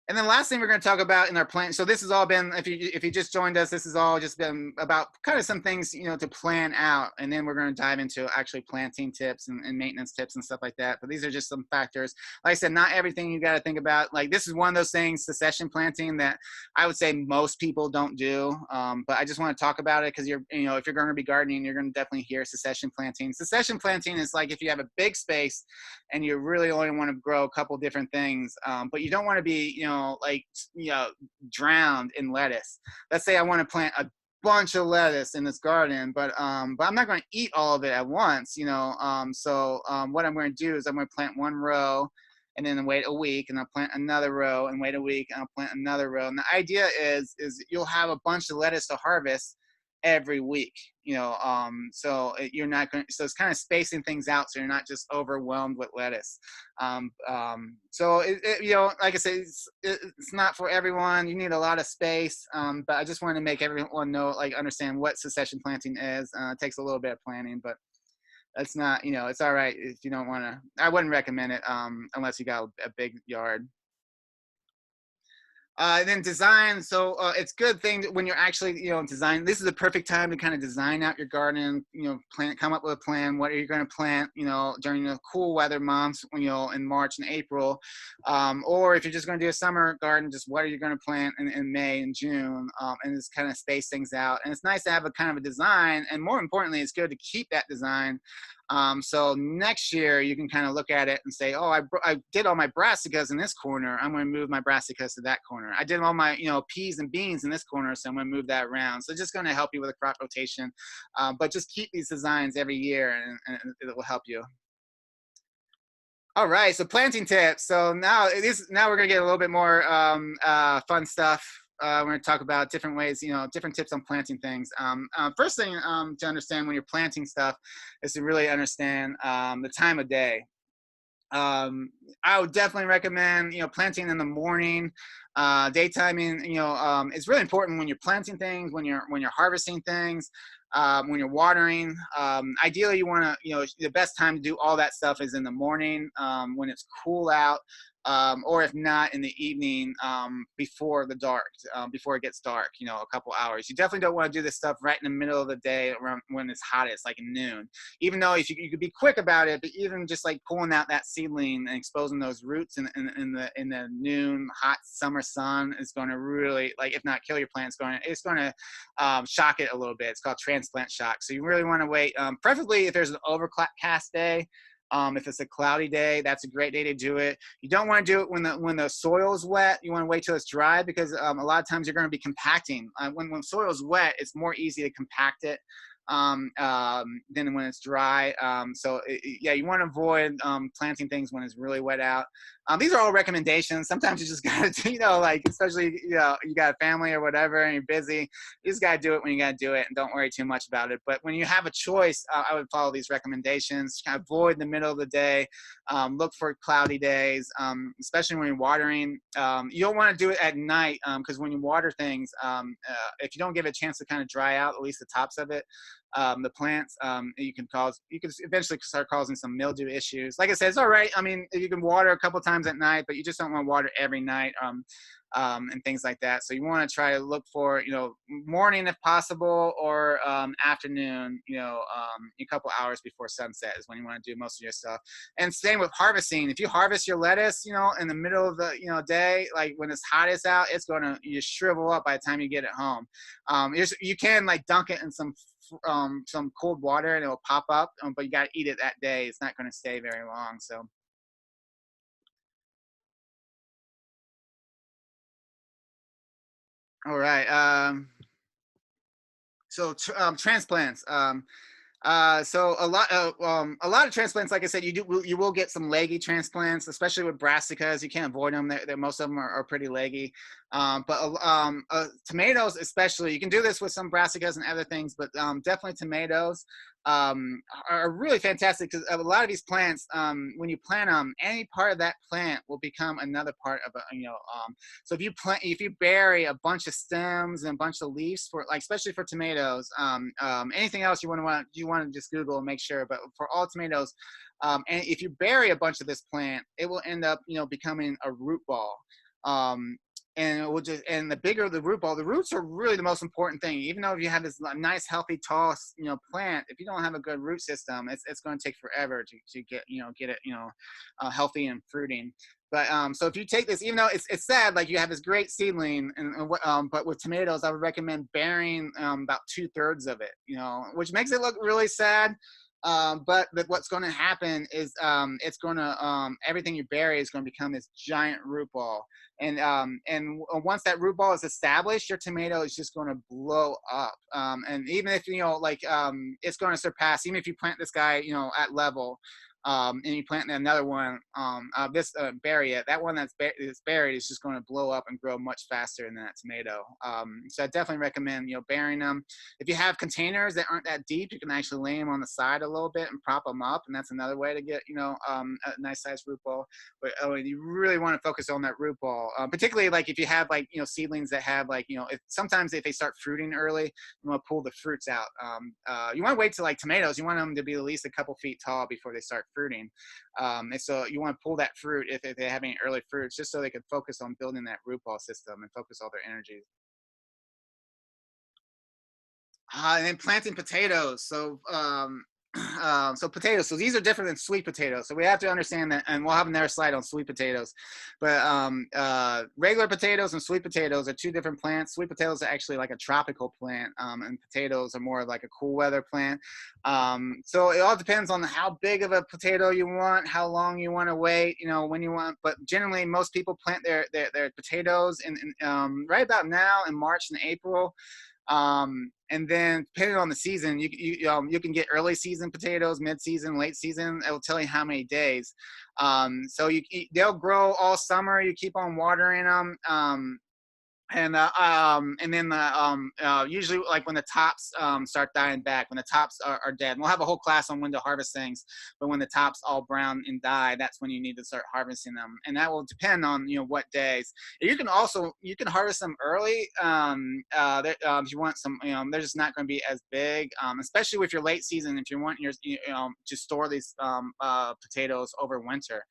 And then last thing we're going to talk about in our plant. So this has all been, if you just joined us, this has all just been about kind of some things, you know, to plan out. And then we're going to dive into actually planting tips and maintenance tips and stuff like that. But these are just some factors. Like I said, not everything you got to think about. Like, this is one of those things, succession planting, that I would say most people don't do. But I just want to talk about it because you know, if you're going to be gardening, you're going to definitely hear succession planting. Succession planting is like if you have a big space and you really only want to grow a couple different things, but you don't want to be, you know, like, you know, drowned in lettuce. Let's say I want to plant a bunch of lettuce in this garden, but I'm not going to eat all of it at once, you know. What I'm going to do is I'm going to plant one row and then wait a week, and I'll plant another row and wait a week, and I'll plant another row. And the idea is you'll have a bunch of lettuce to harvest every week, you know. You're not going, so it's kind of spacing things out so you're not just overwhelmed with lettuce. You know, like I said, it's not for everyone. You need a lot of space, but I just want to make everyone know, like, understand what succession planting is. It takes a little bit of planning, but it's not, you know, it's all right if you don't want to. I wouldn't recommend it unless you got a big yard. Then design. So it's good thing that when you're actually, you know, design, this is the perfect time to kind of design out your garden, you know, come up with a plan. What are you going to plant, you know, during the cool weather months, you know, in March and April, or if you're just going to do a summer garden, just what are you going to plant in May and June, and just kind of space things out. And it's nice to have a kind of a design, and more importantly, it's good to keep that design. So next year you can kind of look at it and say, oh, I did all my brassicas in this corner, I'm going to move my brassicas to that corner. I did all my, you know, peas and beans in this corner, so I'm going to move that around. So just going to help you with a crop rotation, but just keep these designs every year, and it will help you. All right, so planting tips. So now we're gonna get a little bit more fun stuff. We're gonna talk about different ways, you know, different tips on planting things. First thing to understand when you're planting stuff is to really understand the time of day. I would definitely recommend, you know, planting in the morning. Daytiming, you know, it's really important when you're planting things, when you're harvesting things, when you're watering. Ideally, you want to, you know, the best time to do all that stuff is in the morning, when it's cool out, or if not, in the evening, before before it gets dark, you know, a couple hours. You definitely don't want to do this stuff right in the middle of the day around when it's hottest, like noon. Even though if you could be quick about it, but even just like pulling out that seedling and exposing those roots in the noon hot summer sun is going to really, like, if not kill your plant, it's going to shock it a little bit. It's called transplant shock. So you really want to wait, preferably if there's an overcast day. If it's a cloudy day, that's a great day to do it. You don't want to do it when the soil's wet. You want to wait till it's dry, because a lot of times you're going to be compacting. When soil's wet, it's more easy to compact it than when it's dry. Yeah, you want to avoid planting things when it's really wet out. These are all recommendations. Sometimes you just gotta, like, especially, you got a family or whatever and you're busy, you just gotta do it when you gotta do it and don't worry too much about it. But when you have a choice, I would follow these recommendations. Kind of avoid the middle of the day. Look for cloudy days, especially when you're watering. You don't want to do it at night, because when you water things, if you don't give it a chance to kind of dry out, at least the tops of it, the plants, you can eventually start causing some mildew issues. Like I said, it's all right. I mean, you can water a couple times at night, but you just don't want to water every night, and things like that. So you want to try to look for, morning if possible, or afternoon, a couple hours before sunset is when you want to do most of your stuff. And same with harvesting. If you harvest your lettuce, in the middle of the, day, like when it's hottest out, it's going to shrivel up by the time you get it home. You can like dunk it in some cold water and it'll pop up, but you got to eat it that day. It's not going to stay very long. So all right. Transplants. So a lot of transplants, like I said, you will get some leggy transplants, especially with brassicas. You can't avoid them. Most of them are pretty leggy. Tomatoes, especially, you can do this with some brassicas and other things, but definitely tomatoes are really fantastic, because a lot of these plants, when you plant them, any part of that plant will become another part of so if you bury a bunch of stems and a bunch of leaves, for like, especially for tomatoes, anything else you want to just Google and make sure, but for all tomatoes, and if you bury a bunch of this plant, it will end up becoming a root ball. And it will and the bigger the root ball, the roots are really the most important thing. Even though if you have this nice, healthy, tall, plant, if you don't have a good root system, it's going to take forever to get it healthy and fruiting. But so if you take this, even though it's sad, like you have this great seedling, but with tomatoes, I would recommend burying about 2/3 of it, which makes it look really sad. But what's going to happen is it's going to everything you bury is going to become this giant root ball. And once that root ball is established, your tomato is just going to blow up. And even if it's going to surpass, even if you plant this guy at level, and you plant another one, bury it. That one that's buried is just going to blow up and grow much faster than that tomato. So I definitely recommend burying them. If you have containers that aren't that deep, you can actually lay them on the side a little bit and prop them up, and that's another way to get a nice sized root ball. But you really want to focus on that root ball, particularly like if you have seedlings that have sometimes if they start fruiting early, you want to pull the fruits out. You want to wait till like tomatoes. You want them to be at least a couple feet tall before they start fruiting. And so you want to pull that fruit if they have any early fruits, just so they can focus on building that root ball system and focus all their energy. And then planting potatoes. So potatoes. So these are different than sweet potatoes. So we have to understand that, and we'll have another slide on sweet potatoes. But regular potatoes and sweet potatoes are two different plants. Sweet potatoes are actually like a tropical plant, and potatoes are more like a cool weather plant. So it all depends on how big of a potato you want, how long you want to wait, when you want. But generally, most people plant their potatoes in right about now in March and April. And then depending on the season, you can get early season potatoes, mid season, late season. It will tell you how many days. So they'll grow all summer. You keep on watering them. And then usually like when the tops start dying back, when the tops are dead, and we'll have a whole class on when to harvest things, but when the tops all brown and die, that's when you need to start harvesting them, and that will depend on what days. You can harvest them early if you want some. They're just not going to be as big, especially with your late season. If you want to store these potatoes over winter,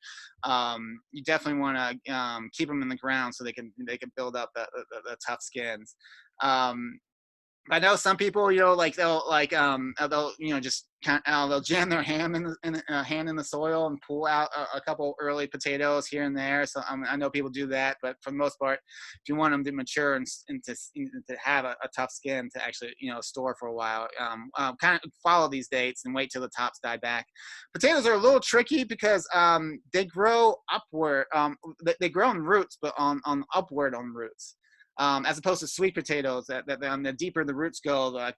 you definitely want to keep them in the ground so they can build up the tough skins. I know some people, like they'll just they'll jam their hand in the soil and pull out a couple early potatoes here and there. So I know people do that, but for the most part, if you want them to mature and to have a tough skin to actually store for a while, kind of follow these dates and wait till the tops die back. Potatoes are a little tricky because they grow upward. They grow in roots, but on upward on roots. As opposed to sweet potatoes, that the deeper the roots go,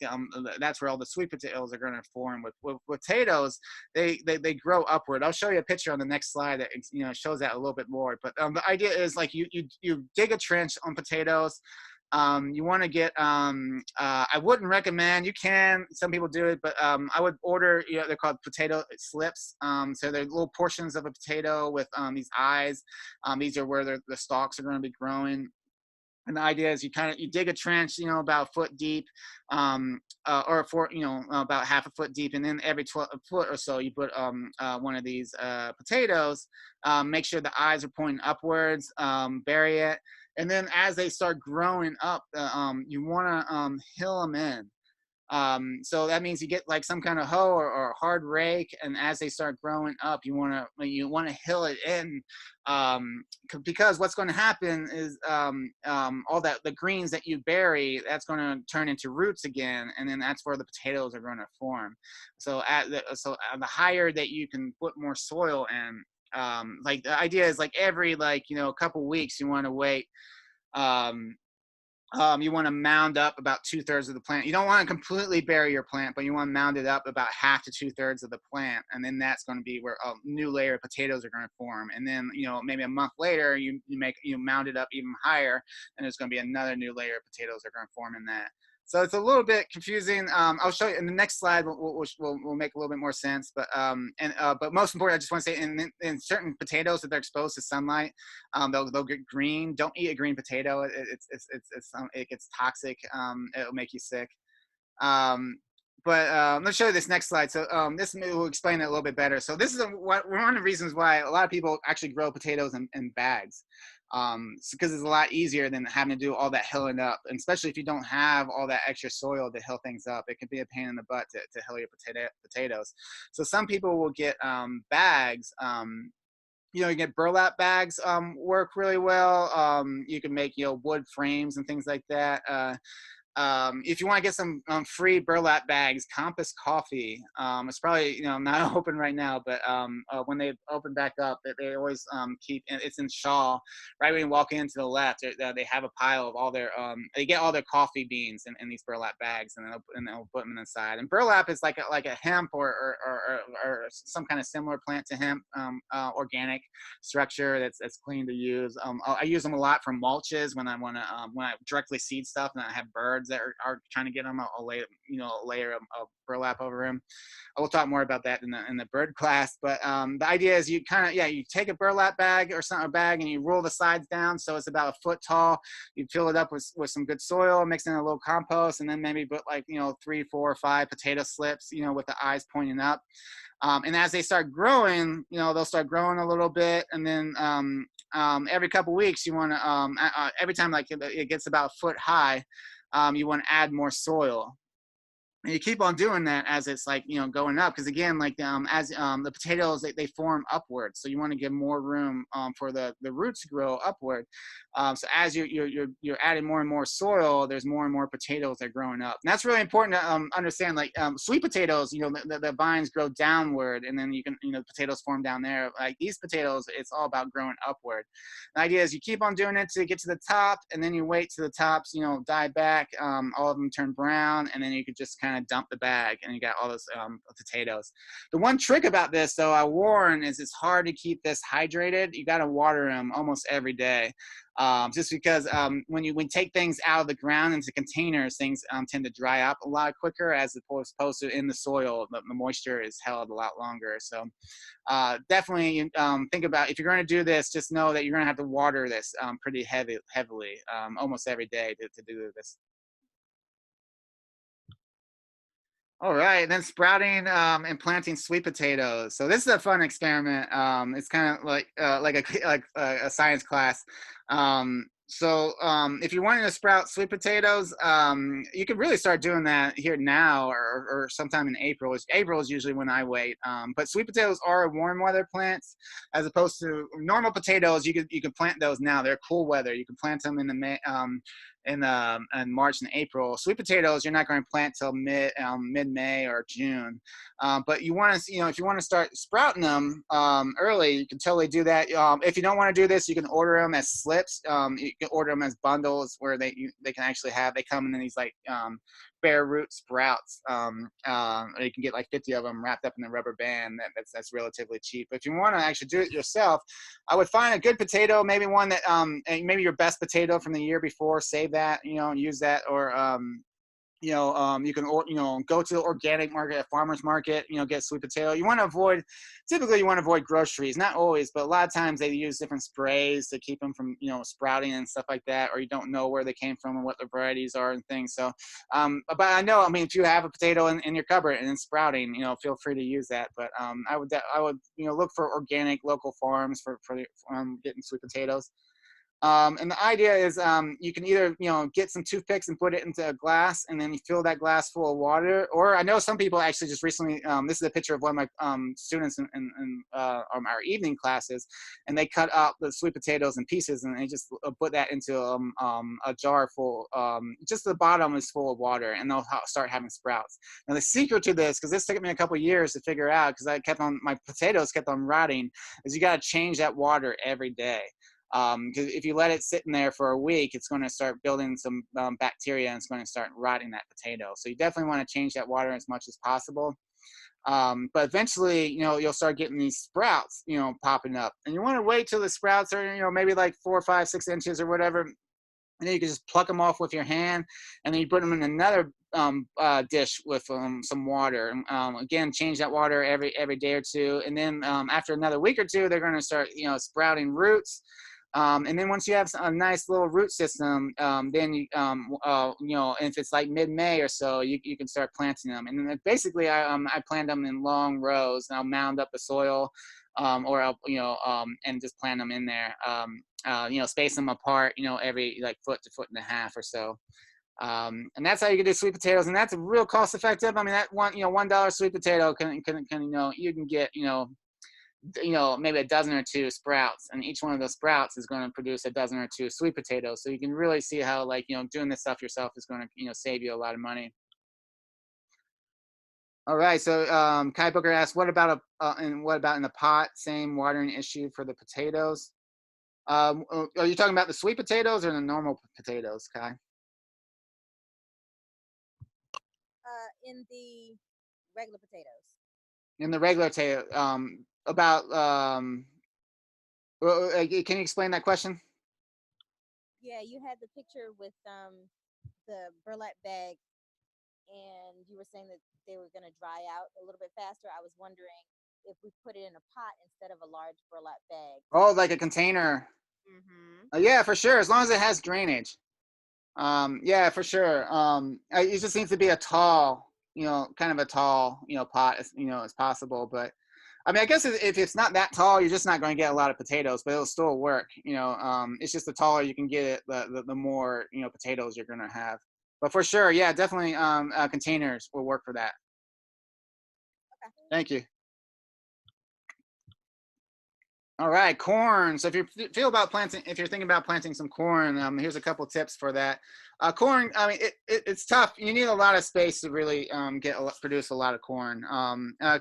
that's where all the sweet potatoes are going to form. With potatoes, they grow upward. I'll show you a picture on the next slide that shows that a little bit more. But the idea is like you dig a trench on potatoes. You want to get I wouldn't recommend, some people do it, but I would order, they're called potato slips. So they're little portions of a potato with these eyes. These are where the stalks are going to be growing. And the idea is you dig a trench, about a foot deep, or about half a foot deep, and then every foot or so you put one of these potatoes. Make sure the eyes are pointing upwards. Bury it, and then as they start growing up, you want to hill them in. So that means you get like some kind of hoe or a hard rake, and as they start growing up, you want to hill it in, because what's going to happen is all the greens that you bury, that's going to turn into roots again, and then that's where the potatoes are going to form. So the higher that you can put more soil in, like the idea is like every couple weeks you want to wait. You want to mound up about 2/3 of the plant. You don't want to completely bury your plant, but you want to mound it up about half to 2/3 of the plant, and then that's going to be where a new layer of potatoes are going to form. And then maybe a month later, you mound it up even higher, and there's going to be another new layer of potatoes that are going to form in that. So it's a little bit confusing. I'll show you in the next slide. We'll make a little bit more sense. But but most important, I just want to say, in certain potatoes that they're exposed to sunlight, they'll get green. Don't eat a green potato. It gets toxic. It'll make you sick. But let's show you this next slide. So this will explain it a little bit better. So this is one of the reasons why a lot of people actually grow potatoes in bags, because it's a lot easier than having to do all that hilling up, and especially if you don't have all that extra soil to hill things up. It can be a pain in the butt to hill your potatoes. So some people will get bags. You get burlap bags, work really well. You can make wood frames and things like that. If you want to get some free burlap bags, Compass Coffee. It's probably not open right now, but when they open back up, they always keep. It's in Shaw, right when you walk into the left. They have a pile of all their. They get all their coffee beans in these burlap bags, and they'll put them inside. And burlap is like a hemp or some kind of similar plant to hemp, organic structure that's clean to use. I use them a lot for mulches when I want to when I directly seed stuff and I have birds that are trying to get them. I'll lay a layer of burlap over them. I will talk more about that in the bird class. But the idea is you you take a burlap bag or a bag and you roll the sides down so it's about a foot tall. You fill it up with some good soil, mix in a little compost, and then maybe put 3, 4, or 5 potato slips, with the eyes pointing up. And as they start growing, they'll start growing a little bit, and then every couple weeks you want to every time it gets about a foot high, you want to add more soil. And you keep on doing that as it's going up, because again, as the potatoes, they form upward, so you want to give more room for the roots to grow upward. So as you're adding more and more soil, there's more and more potatoes that are growing up. And that's really important to understand. Sweet potatoes, the vines grow downward, and then potatoes form down there. Like these potatoes, it's all about growing upward. The idea is you keep on doing it to get to the top, and then you wait till the tops die back, all of them turn brown, and then you could just kind of dump the bag, and you got all those potatoes. The one trick about this, though, I warn, is it's hard to keep this hydrated. You got to water them almost every day. Just because when you take things out of the ground into containers, things tend to dry up a lot quicker, as opposed to in the soil. The moisture is held a lot longer. So definitely think about, if you're going to do this, just know that you're going to have to water this pretty heavily almost every day to do this. All right, then sprouting and planting sweet potatoes. So this is a fun experiment. It's kind of like a science class. So if you're wanting to sprout sweet potatoes, you could really start doing that here now or sometime in April. April is usually when I wait. But sweet potatoes are warm weather plants as opposed to normal potatoes. You could plant those now. They're cool weather. You can plant them in the May, in March and April. Sweet potatoes you're not going to plant till mid May or June. But you want to, if you want to start sprouting them early, you can totally do that. If you don't want to do this, you can order them as slips. You can order them as bundles where they can actually they come in these like bare root sprouts. You can get like 50 of them wrapped up in a rubber band. That's relatively cheap. But if you want to actually do it yourself, I would find a good potato, maybe one that maybe your best potato from the year before. Save that, and use that, or you can, go to the organic market, a farmer's market, get sweet potato. Typically you want to avoid groceries, not always, but a lot of times they use different sprays to keep them from, sprouting and stuff like that, or you don't know where they came from and what the varieties are and things. So, but I know, if you have a potato in your cupboard and it's sprouting, feel free to use that. But I would, look for organic local farms for getting sweet potatoes. And the idea is you can either, get some toothpicks and put it into a glass and then you fill that glass full of water. Or I know some people actually just recently, this is a picture of one of my students in our evening classes, and they cut up the sweet potatoes in pieces and they just put that into a jar full, just the bottom is full of water, and they'll start having sprouts. Now the secret to this, because this took me a couple years to figure out, because my potatoes kept on rotting, is you got to change that water every day. Because if you let it sit in there for a week, it's going to start building some bacteria and it's going to start rotting that potato. So you definitely want to change that water as much as possible. But eventually, you'll start getting these sprouts, popping up, and you want to wait till the sprouts are, maybe like 4, 5, 6 inches or whatever. And then you can just pluck them off with your hand, and then you put them in another dish with some water. Again, change that water every day or two, and then after another week or two, they're going to start, sprouting roots. And then once you have a nice little root system, then if it's like mid-May or so, you can start planting them. And then basically, I plant them in long rows, and I'll mound up the soil, or I'll and just plant them in there. Space them apart, every like foot to foot and a half or so. And that's how you can do sweet potatoes, and that's real cost effective. That $1 sweet potato can you can get maybe a dozen or two sprouts, and each one of those sprouts is going to produce a dozen or two sweet potatoes. So you can really see how doing this stuff yourself is going to save you a lot of money. All right, so Kai Booker asked, what about in the pot? Same watering issue for the potatoes. Are you talking about the sweet potatoes or the normal potatoes, Kai? In the regular potatoes. In the regular potato, about can you explain that question? Yeah, you had the picture with the burlap bag, and you were saying that they were going to dry out a little bit faster. I was wondering if we put it in a pot instead of a large burlap bag. Oh, like a container. Mm-hmm. Yeah, for sure, as long as it has drainage. Yeah, for sure. It just needs to be a tall, kind of a tall, pot, as possible. But I guess if it's not that tall, you're just not going to get a lot of potatoes, but it'll still work. It's just the taller you can get it, the more, potatoes you're going to have. But for sure, yeah, definitely, containers will work for that. Okay. Thank you. All right, corn. So if you if you're thinking about planting some corn, here's a couple tips for that. Corn, it's tough. You need a lot of space to really produce a lot of corn,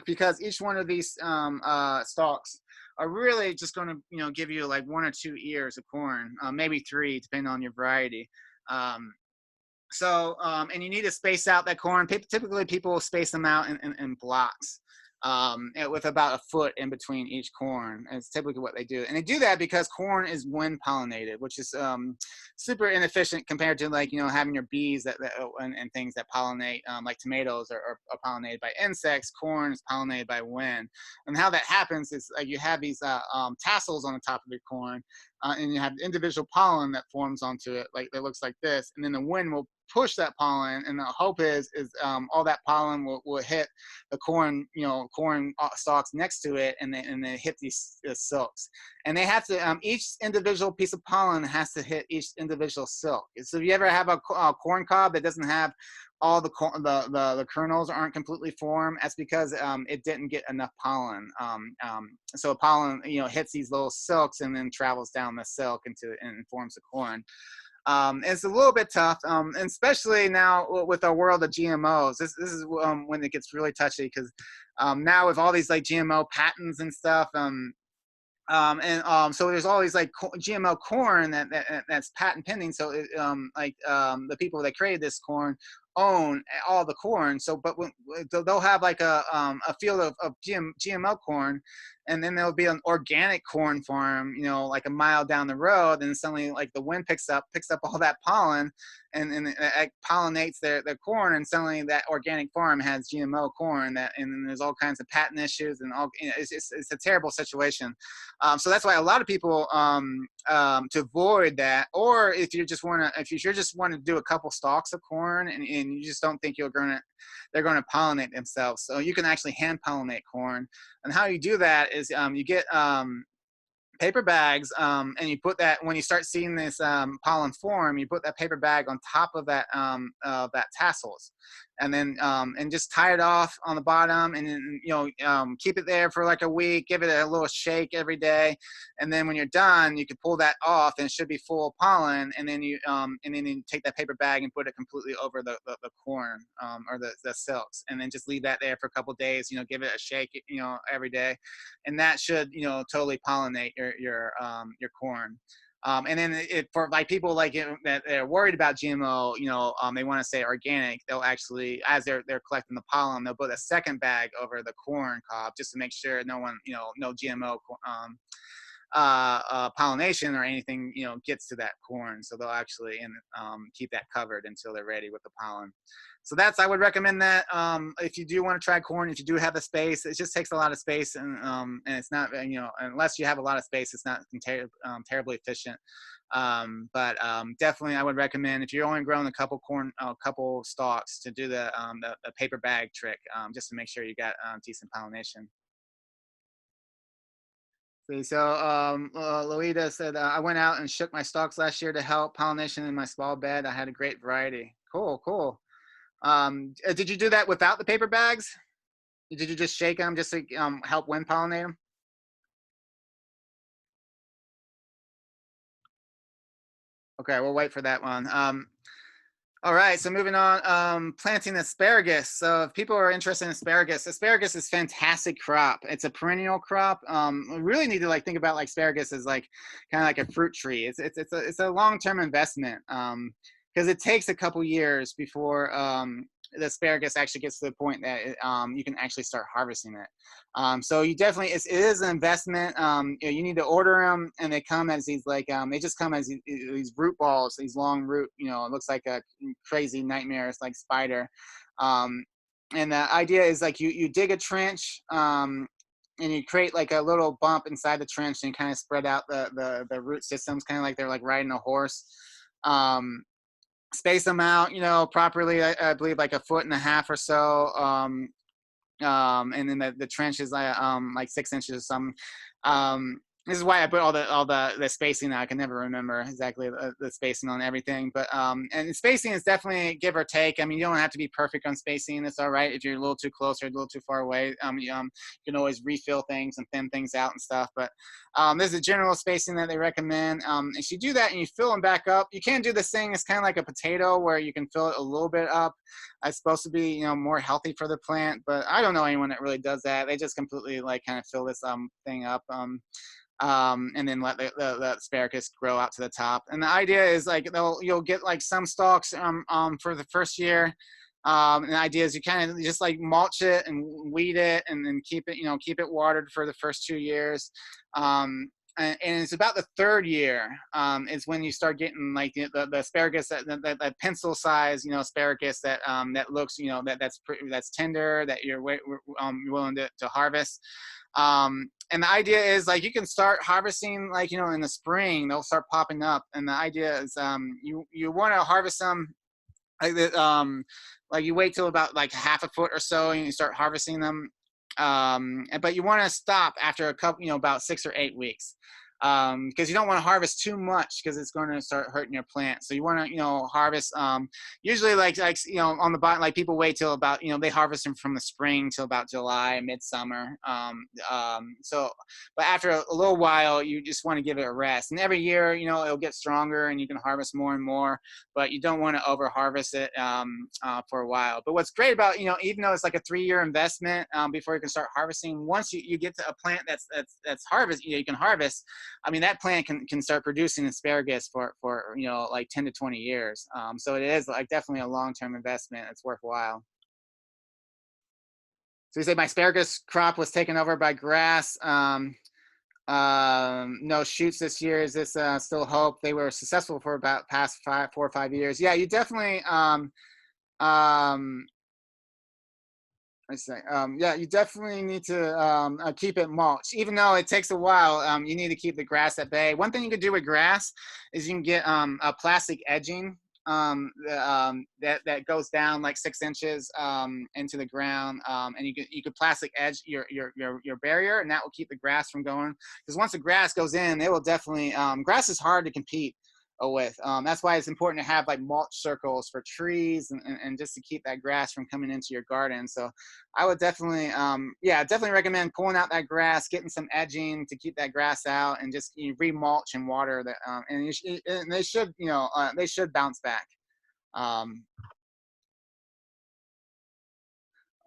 because each one of these stalks are really just going to give you like 1 or 2 ears of corn, maybe 3, depending on your variety. And you need to space out that corn. Typically, people will space them out in blocks, with about a foot in between each corn. And it's typically what they do. And they do that because corn is wind pollinated, which is super inefficient compared to having your bees and things that pollinate, like tomatoes are pollinated by insects. Corn is pollinated by wind. And how that happens is you have these tassels on the top of your corn, and you have individual pollen that forms onto it, like that looks like this, and then the wind will push that pollen, and the hope is all that pollen will hit the corn, corn stalks next to it, and they hit these silks. And they have to, each individual piece of pollen has to hit each individual silk. So if you ever have a corn cob that doesn't have all the kernels aren't completely formed, that's because it didn't get enough pollen. So pollen, hits these little silks and then travels down the silk and forms the corn. It's a little bit tough, and especially now with our world of GMOs. This is when it gets really touchy, because now with all these like GMO patents and stuff, so there's all these like GMO corn that's patent pending. So the people that created this corn own all the corn. So, but they'll have like a field of GMO corn, and then there'll be an organic corn farm, like a mile down the road, and suddenly like the wind picks up all that pollen, and it pollinates their corn, and suddenly that organic farm has GMO corn, and then there's all kinds of patent issues, and all, it's a terrible situation. So that's why a lot of people, to avoid that, or if you just want to do a couple stalks of corn, and you just don't think they're going to pollinate themselves, so you can actually hand pollinate corn. And how you do that is you get paper bags, and you put that, when you start seeing this pollen form, you put that paper bag on top of that tassels, and then and just tie it off on the bottom, and then keep it there for like a week, give it a little shake every day, and then when you're done, you can pull that off, and it should be full of pollen, and then you take that paper bag and put it completely over the corn, or the silks, and then just leave that there for a couple days, give it a shake, every day, and that should totally pollinate your corn. And then for like people like that are worried about GMO, they want to say organic, they'll actually, as they're collecting the pollen, they'll put a second bag over the corn cob just to make sure no one, no GMO pollination or anything, gets to that corn. So they'll actually keep that covered until they're ready with the pollen. So I would recommend that if you do want to try corn, if you do have the space. It just takes a lot of space, and it's not, unless you have a lot of space, it's not terribly efficient. But definitely I would recommend, if you're only growing a couple stalks, to do the paper bag trick, just to make sure you got decent pollination. So Loida said, I went out and shook my stalks last year to help pollination in my small bed. I had a great variety. Cool. Did you do that without the paper bags? Did you just shake them just to help wind pollinate them? Okay, we'll wait for that one. All right, so moving on, planting asparagus. So if people are interested in asparagus is fantastic crop. It's a perennial crop. We really need to think about asparagus as kind of like a fruit tree. It's a long-term investment, because it takes a couple years before the asparagus actually gets to the point that you can actually start harvesting it. So you definitely, it is an investment. You need to order them, and they come as these they just come as these root balls, these long root. It looks like a crazy nightmare. It's like spider. And the idea is you dig a trench. And you create a little bump inside the trench, and kind of spread out the root systems, kind of like they're riding a horse. Space them out, properly. I believe 1.5 feet or so. And then the trench is like 6 inches or something. This is why I put all the spacing. I can never remember exactly the spacing on everything, but and spacing is definitely give or take. I mean, you don't have to be perfect on spacing. It's all right if you're a little too close or a little too far away. You can always refill things and thin things out and stuff. But there's a general spacing that they recommend. If you do that and you fill them back up, you can do this thing. It's kind of like a potato where you can fill it a little bit up. It's supposed to be more healthy for the plant, but I don't know anyone that really does that. They just completely kind of fill this thing up. And then let the asparagus grow out to the top. And the idea is you'll get some stalks for the first year. And the idea is you kind of just mulch it and weed it, and then keep it watered for the first 2 years. And it's about the third year is when you start getting the asparagus, that pencil size asparagus that looks that's tender, that you're willing to harvest. And the idea is you can start harvesting in the spring. They'll start popping up, and the idea is you want to harvest them like like you wait till about like half a foot or so and you start harvesting them. But you want to stop after a couple, about 6 or 8 weeks, because you don't want to harvest too much because it's going to start hurting your plant. So you want to, harvest, usually like on the bottom, like people wait till about, they harvest them from the spring till about July, midsummer. So, but after a little while, you just want to give it a rest. And every year, it'll get stronger and you can harvest more and more, but you don't want to over harvest it for a while. But what's great about, even though it's like a 3-year investment before you can start harvesting, once you get to a plant that's harvest, you can harvest. I mean, that plant can start producing asparagus for like 10 to 20 years. So it is like definitely a long-term investment. It's worthwhile. So you say my asparagus crop was taken over by grass. No shoots this year. Is this still hope? They were successful for about past 4 or 5 years. Yeah, you definitely yeah, you definitely need to keep it mulched. Even though it takes a while, you need to keep the grass at bay. One thing you could do with grass is you can get a plastic edging that goes down like 6 inches into the ground, and you could plastic edge your barrier, and that will keep the grass from going. Because once the grass goes in, it will definitely grass is hard to compete with. That's why it's important to have like mulch circles for trees and just to keep that grass from coming into your garden. So I would definitely, yeah, definitely recommend pulling out that grass, getting some edging to keep that grass out, and just re-mulch and water that, and they should, they should bounce back.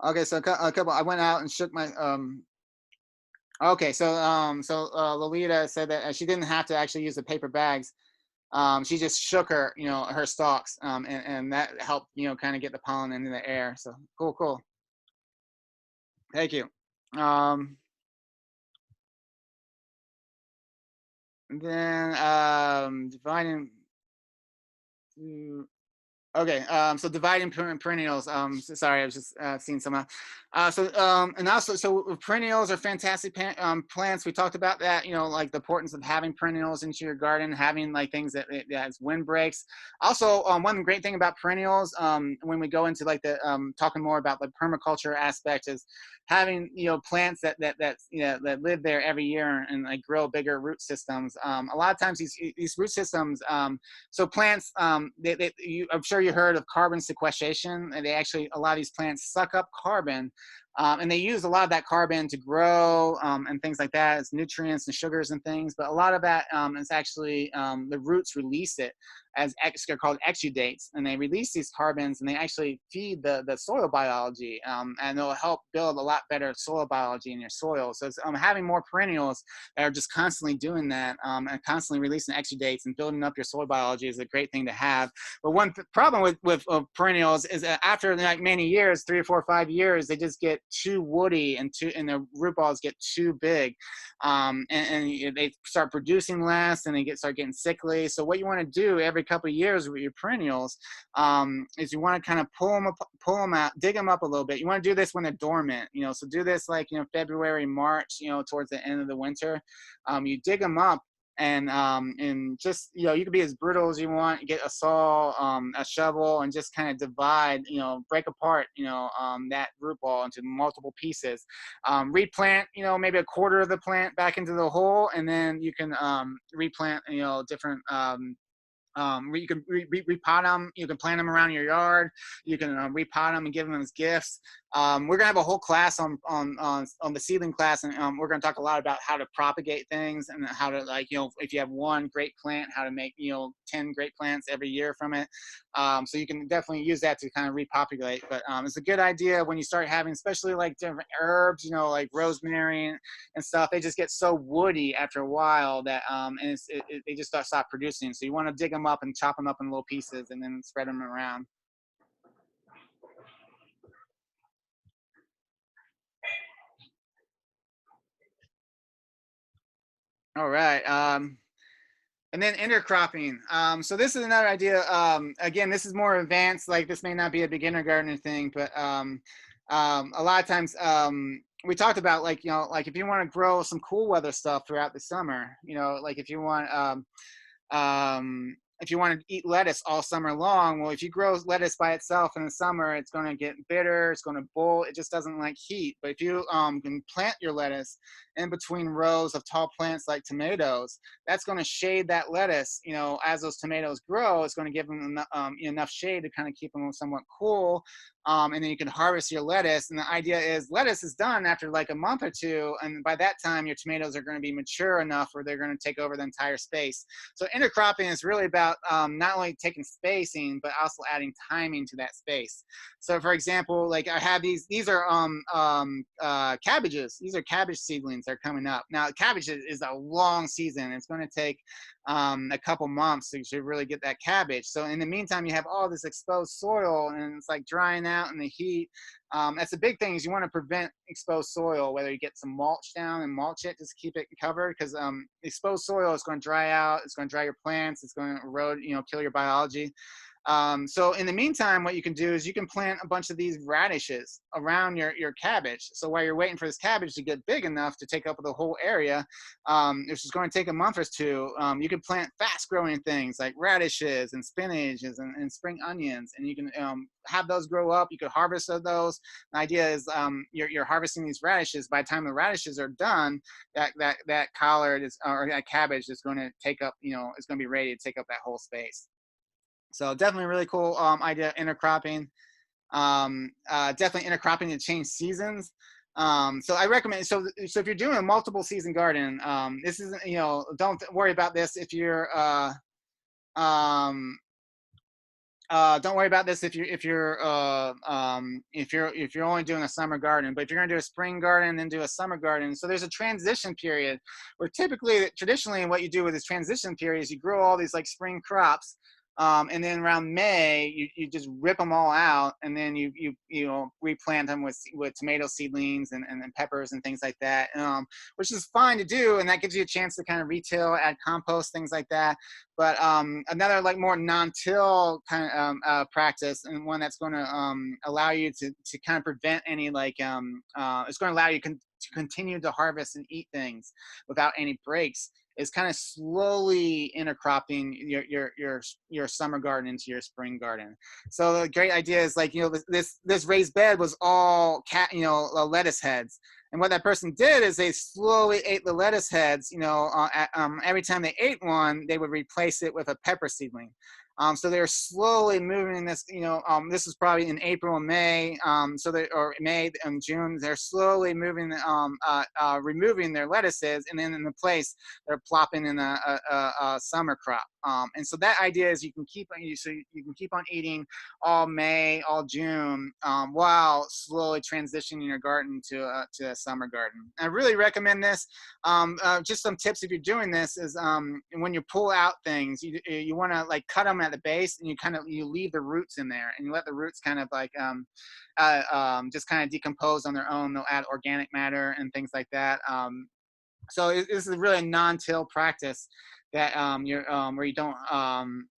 Okay, so a couple, I went out and shook my, okay, Lolita said that she didn't have to actually use the paper bags. She just shook her stalks, and that helped, kind of get the pollen into the air. So cool. Thank you. And then dividing. Okay, so dividing perennials. Sorry, I was just seeing some. And also, so perennials are fantastic plants. We talked about that. Like the importance of having perennials into your garden, having like things that has windbreaks. Also, one great thing about perennials, when we go into like the talking more about the permaculture aspect, is having plants that live there every year and like grow bigger root systems. A lot of times these root systems, so plants, I'm sure you heard of carbon sequestration, and they actually, a lot of these plants suck up carbon, and they use a lot of that carbon to grow and things like that as nutrients and sugars and things. But a lot of that is actually the roots release it as they're called exudates, and they release these carbons and they actually feed the soil biology, and it'll help build a lot better soil biology in your soil. So it's, having more perennials that are just constantly doing that, and constantly releasing exudates and building up your soil biology is a great thing to have. But one problem with perennials is that after like many years, 3 or 4 or 5 years, they just get too woody and the root balls get too big, and they start producing less, and they start getting sickly. So what you want to do every couple of years with your perennials is you want to kind of pull them out, dig them up a little bit. You want to do this when they're dormant, so do this like February, March, towards the end of the winter. You dig them up, and just you can be as brutal as you want. Get a saw, a shovel, and just kind of divide, break apart that root ball into multiple pieces. Replant maybe a quarter of the plant back into the hole, and then you can replant different you can repot them. You can plant them around your yard. You can repot them and give them as gifts. We're gonna have a whole class on the seedling class, and we're gonna talk a lot about how to propagate things and how to, like, if you have one great plant, how to make 10 great plants every year from it. So you can definitely use that to kind of repopulate. But it's a good idea when you start having, especially like different herbs, like rosemary and stuff. They just get so woody after a while that and they just stop producing. So you want to dig them up and chop them up in little pieces and then spread them around. All right. And then intercropping. So this is another idea. Again, this is more advanced. Like, this may not be a beginner gardener thing, but a lot of times we talked about, like, like if you want to grow some cool weather stuff throughout the summer, like if you want if you want to eat lettuce all summer long, well, if you grow lettuce by itself in the summer, it's going to get bitter, it's going to bolt, it just doesn't like heat. But if you can plant your lettuce in between rows of tall plants like tomatoes, that's going to shade that lettuce, you know, as those tomatoes grow. It's going to give them enough shade to kind of keep them somewhat cool. And then you can harvest your lettuce. And the idea is lettuce is done after like a month or two. And by that time, your tomatoes are going to be mature enough where they're going to take over the entire space. So intercropping is really about not only taking spacing, but also adding timing to that space. So for example, like I have these are cabbages. These are cabbage seedlings that are coming up. Now, cabbage is a long season. It's going to take a couple months to really get that cabbage. So in the meantime, you have all this exposed soil and it's like drying out in the heat. That's a big thing is you want to prevent exposed soil, whether you get some mulch down and mulch it, just keep it covered, because exposed soil is going to dry out, it's going to dry your plants, it's going to erode, you know, kill your biology. So in the meantime, what you can do is you can plant a bunch of these radishes around your cabbage. So while you're waiting for this cabbage to get big enough to take up the whole area, which is going to take a month or two, you can plant fast growing things like radishes and spinaches and spring onions, and you can have those grow up. You could harvest those. The idea is you're harvesting these radishes. By the time the radishes are done, that collard is, or that cabbage is going to take up, you know, it's going to be ready to take up that whole space. So definitely really cool idea, intercropping. Definitely intercropping to change seasons. So I recommend, so if you're doing a multiple season garden, this isn't, you know, don't worry about this if you're, don't worry about this if you're only doing a summer garden. But if you're going to do a spring garden, then do a summer garden. So there's a transition period where traditionally what you do with this transition period is you grow all these like spring crops. And then around May, you just rip them all out, and then you know, replant them with tomato seedlings and peppers and things like that, which is fine to do, and that gives you a chance to kind of retail, add compost, things like that. But another like more non-till kind of practice, and one that's going to allow you to kind of prevent any like it's going to allow you to continue to harvest and eat things without any breaks, is kind of slowly intercropping your summer garden into your spring garden. So the great idea is like, you know, this raised bed was all lettuce heads. And what that person did is they slowly ate the lettuce heads, you know, every time they ate one, they would replace it with a pepper seedling. So they're slowly moving this, you know, this is probably in April and May, or May and June, they're slowly moving, removing their lettuces, and then in the place they're plopping in a summer crop. And so that idea is you can keep on eating all May, all June, while slowly transitioning your garden to a summer garden. I really recommend this. Just some tips if you're doing this is when you pull out things, you want to like cut them at the base, and you leave the roots in there, and you let the roots kind of like just kind of decompose on their own. They'll add organic matter and things like that. So this is really a non-till practice that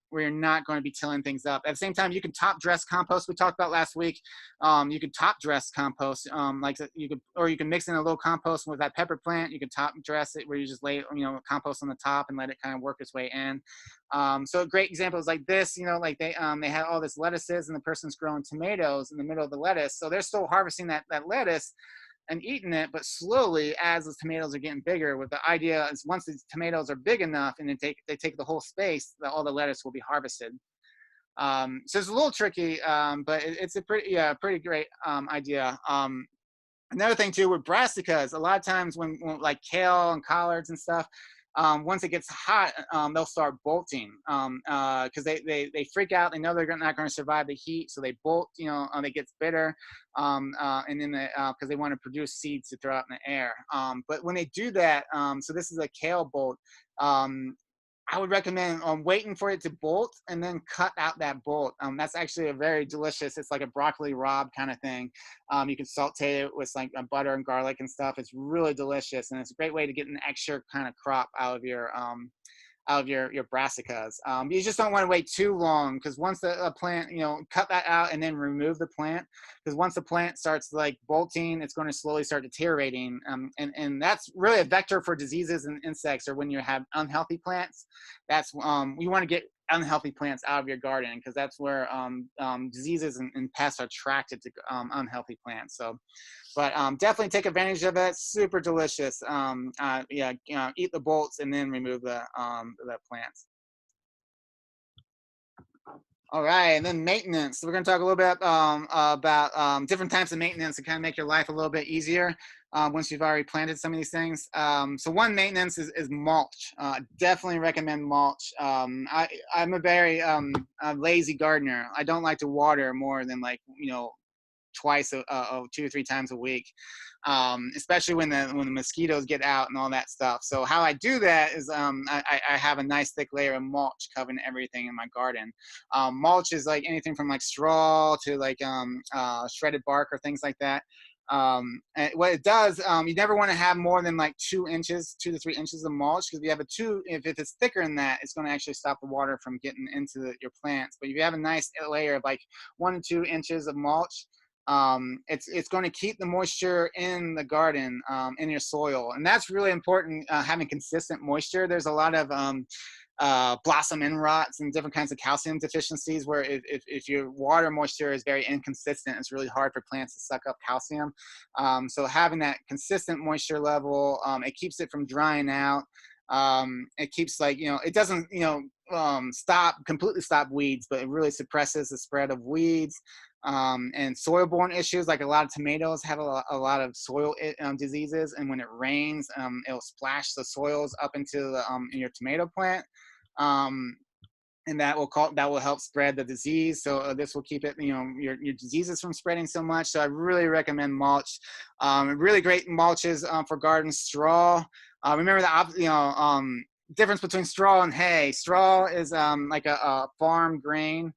where you're not going to be tilling things up. At the same time, you can top dress compost. We talked about last week. You can top dress compost, you can mix in a little compost with that pepper plant. You can top dress it where you just lay, you know, compost on the top and let it kind of work its way in. So a great example is like this, you know, like they had all this lettuces, and the person's growing tomatoes in the middle of the lettuce. So they're still harvesting that lettuce and eating it, but slowly as the tomatoes are getting bigger. With the idea is once the tomatoes are big enough and they take the whole space, that all the lettuce will be harvested. So it's a little tricky, but it's a pretty great idea. Another thing too with brassicas, a lot of times when like kale and collards and stuff, once it gets hot, they'll start bolting because they freak out. They know they're not going to survive the heat, so they bolt. You know, they get bitter, and then because they want to produce seeds to throw out in the air. But when they do that, so this is a kale bolt. I would recommend waiting for it to bolt and then cut out that bolt. That's actually a very delicious, it's like a broccoli rabe kind of thing. You can saute it with like butter and garlic and stuff. It's really delicious, and it's a great way to get an extra kind of crop out of your brassicas. You just don't want to wait too long, because once the plant, you know, cut that out and then remove the plant, because once the plant starts like bolting, it's going to slowly start deteriorating. And that's really a vector for diseases and insects, or when you have unhealthy plants. That's you want to get unhealthy plants out of your garden, because that's where diseases and pests are attracted to unhealthy plants. So, but definitely take advantage of it. Super delicious. Yeah, eat the bolts and then remove the plants. All right, and then maintenance. So we're going to talk a little bit about different types of maintenance to kind of make your life a little bit easier once you've already planted some of these things. So one maintenance is mulch. Definitely recommend mulch. I'm a very lazy gardener. I don't like to water more than like, twice, 2 or 3 times a week, especially when the mosquitoes get out and all that stuff. So how I do that is I have a nice thick layer of mulch covering everything in my garden. Mulch is like anything from like straw to like shredded bark or things like that. And what it does, you never want to have more than like 2 to 3 inches of mulch, because if you have if it's thicker than that, it's going to actually stop the water from getting into your plants. But if you have a nice layer of like 1 to 2 inches of mulch, it's going to keep the moisture in the garden, in your soil, and that's really important. Having consistent moisture. There's a lot of blossom end rots and different kinds of calcium deficiencies where if your water moisture is very inconsistent, it's really hard for plants to suck up calcium. So having that consistent moisture level, it keeps it from drying out. It keeps, like, it doesn't completely stop weeds, but it really suppresses the spread of weeds and soil-borne issues. Like a lot of tomatoes have a lot of soil diseases, and when it rains, it'll splash the soils up into in your tomato plant, and that will help spread the disease. So this will keep it, your diseases from spreading so much. So I really recommend mulch. Really great mulches for garden. Straw. Remember the difference between straw and hay. Straw is like a farm grain,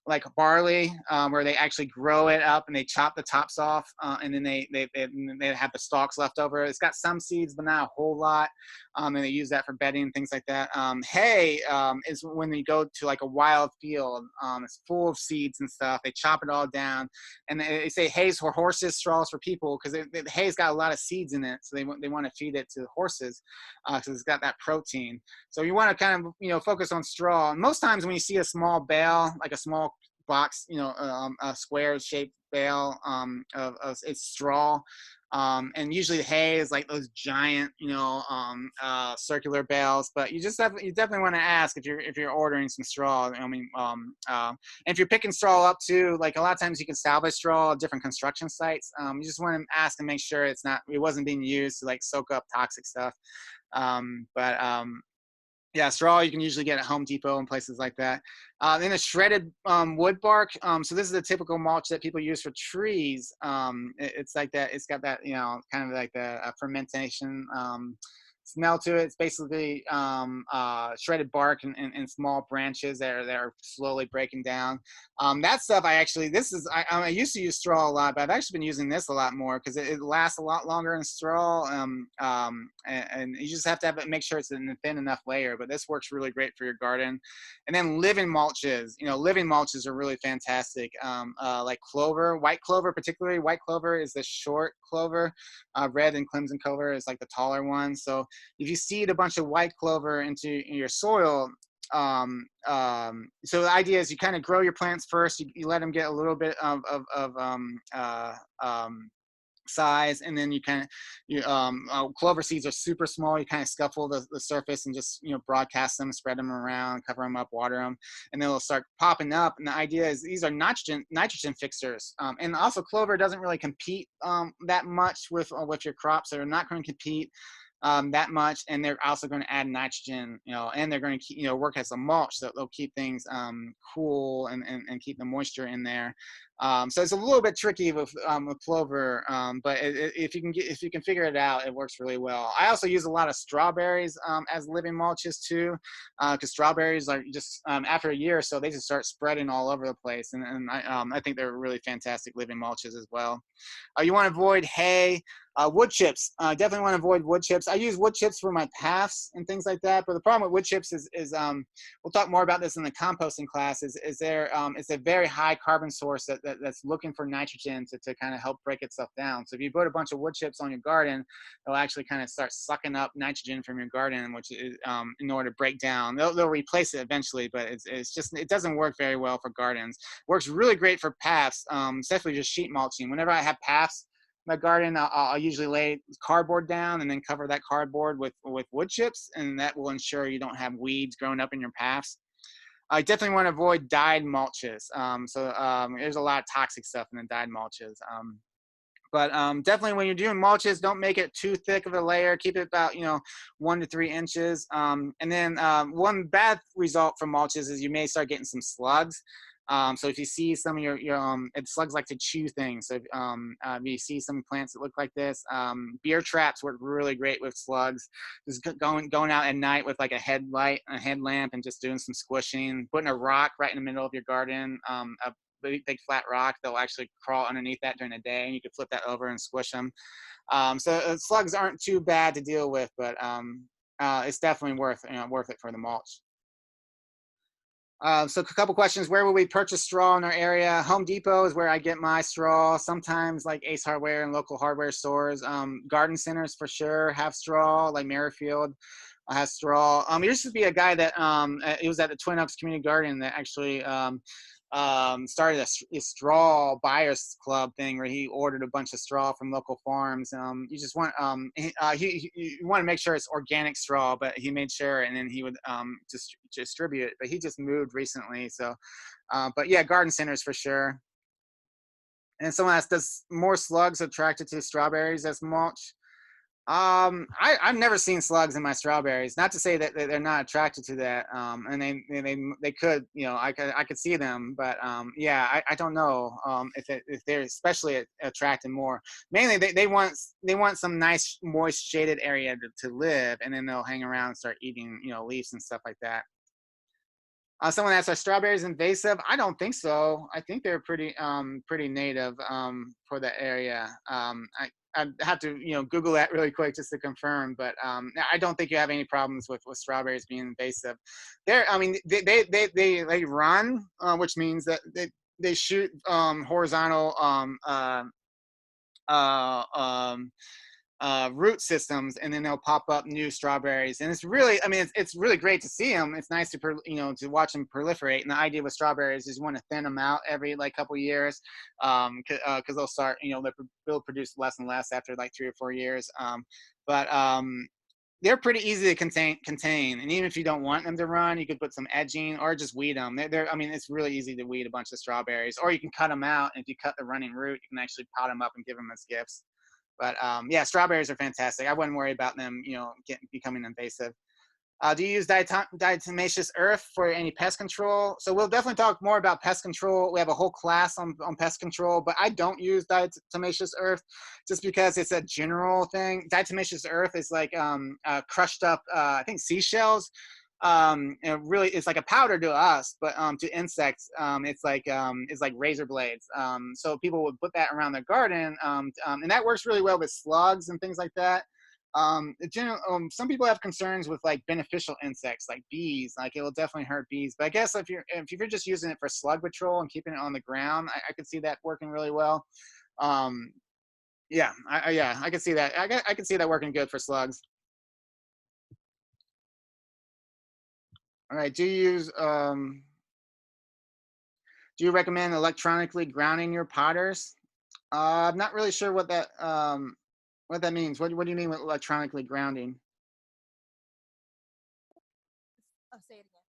like barley, where they actually grow it up and they chop the tops off, and then they have the stalks left over. It's got some seeds, but not a whole lot, and they use that for bedding and things like that. Hay is when you go to like a wild field. It's full of seeds and stuff. They chop it all down, and they say hay's for horses, straw's for people, because the hay's got a lot of seeds in it, so they want to feed it to the horses, because it's got that protein. So you want to kind of focus on straw. And most times when you see a small bale, like a small box, a square shaped bale of it's straw, and usually hay is like those giant, circular bales. But you definitely want to ask if you're ordering some straw. I mean, and if you're picking straw up too, like a lot of times you can salvage straw at different construction sites. You just want to ask and make sure it wasn't being used to like soak up toxic stuff. Yeah, straw you can usually get at Home Depot and places like that. Then a shredded wood bark. So this is a typical mulch that people use for trees. It's like that. It's got that, kind of like the fermentation smell to it. It's basically shredded bark and small branches that are slowly breaking down. That stuff I used to use straw a lot, but I've actually been using this a lot more because it lasts a lot longer in straw. And you just have to make sure it's in a thin enough layer, but this works really great for your garden. And then living mulches. Living mulches are really fantastic. Like clover, white clover particularly. White clover is the short clover. Red and crimson clover is like the taller one. So if you seed a bunch of white clover into your soil, so the idea is you kind of grow your plants first. You let them get a little bit of size, and then clover seeds are super small. You kind of scuffle the surface and just broadcast them, spread them around, cover them up, water them, and then they'll start popping up. And the idea is these are nitrogen fixers, and also clover doesn't really compete that much with your crops. They're not going to compete that much, and they're also going to add nitrogen, and they're going to keep, work as a mulch, so they'll keep things cool and keep the moisture in there. So it's a little bit tricky with clover, but if you can figure it out, it works really well. I also use a lot of strawberries as living mulches too, because strawberries are just after a year or so they just start spreading all over the place, and I think they're really fantastic living mulches as well. You want to avoid hay. Wood chips, definitely want to avoid wood chips. I use wood chips for my paths and things like that, but the problem with wood chips is we'll talk more about this in the composting class, is it's a very high carbon source that that's looking for nitrogen to kind of help break itself down. So if you put a bunch of wood chips on your garden, they'll actually kind of start sucking up nitrogen from your garden, which is in order to break down. They'll replace it eventually, but it's just, it doesn't work very well for gardens. Works really great for paths, especially just sheet mulching. Whenever I have paths in my garden, I'll usually lay cardboard down and then cover that cardboard with wood chips, and that will ensure you don't have weeds growing up in your paths. I definitely want to avoid dyed mulches. There's a lot of toxic stuff in the dyed mulches. But definitely when you're doing mulches, don't make it too thick of a layer. Keep it about 1 to 3 inches. And then one bad result from mulches is you may start getting some slugs. So if you see some of your slugs like to chew things. So if you see some plants that look like this, beer traps work really great with slugs. Just going out at night with like a headlamp, and just doing some squishing, putting a rock right in the middle of your garden, a big flat rock. They'll actually crawl underneath that during the day, and you can flip that over and squish them. Slugs aren't too bad to deal with, but it's definitely worth it for the mulch. So a couple questions. Where will we purchase straw in our area? Home Depot is where I get my straw. Sometimes like Ace Hardware and local hardware stores. Garden centers for sure have straw, like Merrifield has straw. There used to be a guy that it was at the Twin Oaks Community Garden that actually started a straw buyers club thing where he ordered a bunch of straw from local farms. You just want you want to make sure it's organic straw, but he made sure, and then he would just distribute it. But he just moved recently, so but yeah, garden centers for sure. And someone asked, does more slugs attracted to strawberries as mulch? I've never seen slugs in my strawberries. Not to say that they're not attracted to that, and they could, I could see them, but yeah, I don't know if they're especially attracted more. Mainly, they want some nice moist shaded area to live, and then they'll hang around and start eating leaves and stuff like that. Someone asked, are strawberries invasive? I don't think so. I think they're pretty native for the area. I'd have to Google that really quick just to confirm, but I don't think you have any problems with strawberries being invasive. They run, which means that they shoot horizontal root systems, and then they'll pop up new strawberries. And it's really, it's really great to see them. It's nice to to watch them proliferate. And the idea with strawberries is you want to thin them out every couple years, because they'll start, they'll produce less and less after 3 or 4 years. But they're pretty easy to contain, and even if you don't want them to run, you could put some edging or just weed them. It's really easy to weed a bunch of strawberries, or you can cut them out. And if you cut the running root, you can actually pot them up and give them as gifts. But yeah, strawberries are fantastic. I wouldn't worry about them, becoming invasive. Do you use diatomaceous earth for any pest control? So we'll definitely talk more about pest control. We have a whole class on pest control, but I don't use diatomaceous earth just because it's a general thing. Diatomaceous earth is like crushed up, I think, seashells. Really, it's like a powder to us, but to insects, it's like razor blades. So people would put that around their garden, and that works really well with slugs and things like that. Some people have concerns with beneficial insects like bees. It will definitely hurt bees. But I guess if you're just using it for slug patrol and keeping it on the ground, I could see that working really well. Yeah, I could see that. I could see that working good for slugs. All right. Do you recommend electronically grounding your potters? I'm not really sure what that means. What do you mean with electronically grounding? Say it again.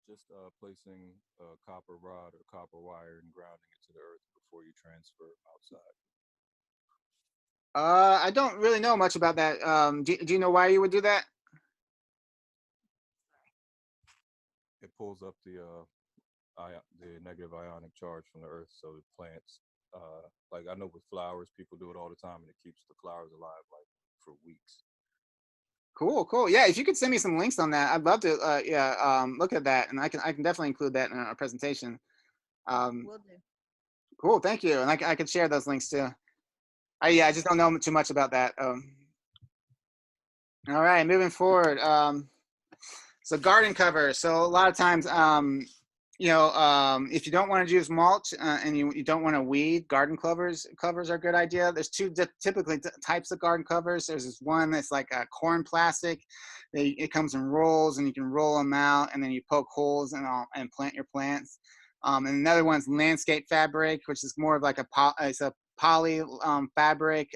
Just placing a copper rod or copper wire and grounding it to the earth before you transfer outside. I don't really know much about that. Do you know why you would do that? It pulls up the negative ionic charge from the earth, so the plants, I know with flowers, people do it all the time, and it keeps the flowers alive for weeks. Cool. Yeah, if you could send me some links on that, I'd love to. Look at that, and I can definitely include that in our presentation. Will do. Cool, thank you, and I could share those links too. I just don't know too much about that. All right, moving forward. So garden cover. So a lot of times, if you don't want to use mulch and you don't want to weed, garden covers are a good idea. There's two typically types of garden covers. There's this one that's like a corn plastic. It comes in rolls and you can roll them out and then you poke holes and plant your plants. And another one's landscape fabric, which is more of like it's a poly fabric.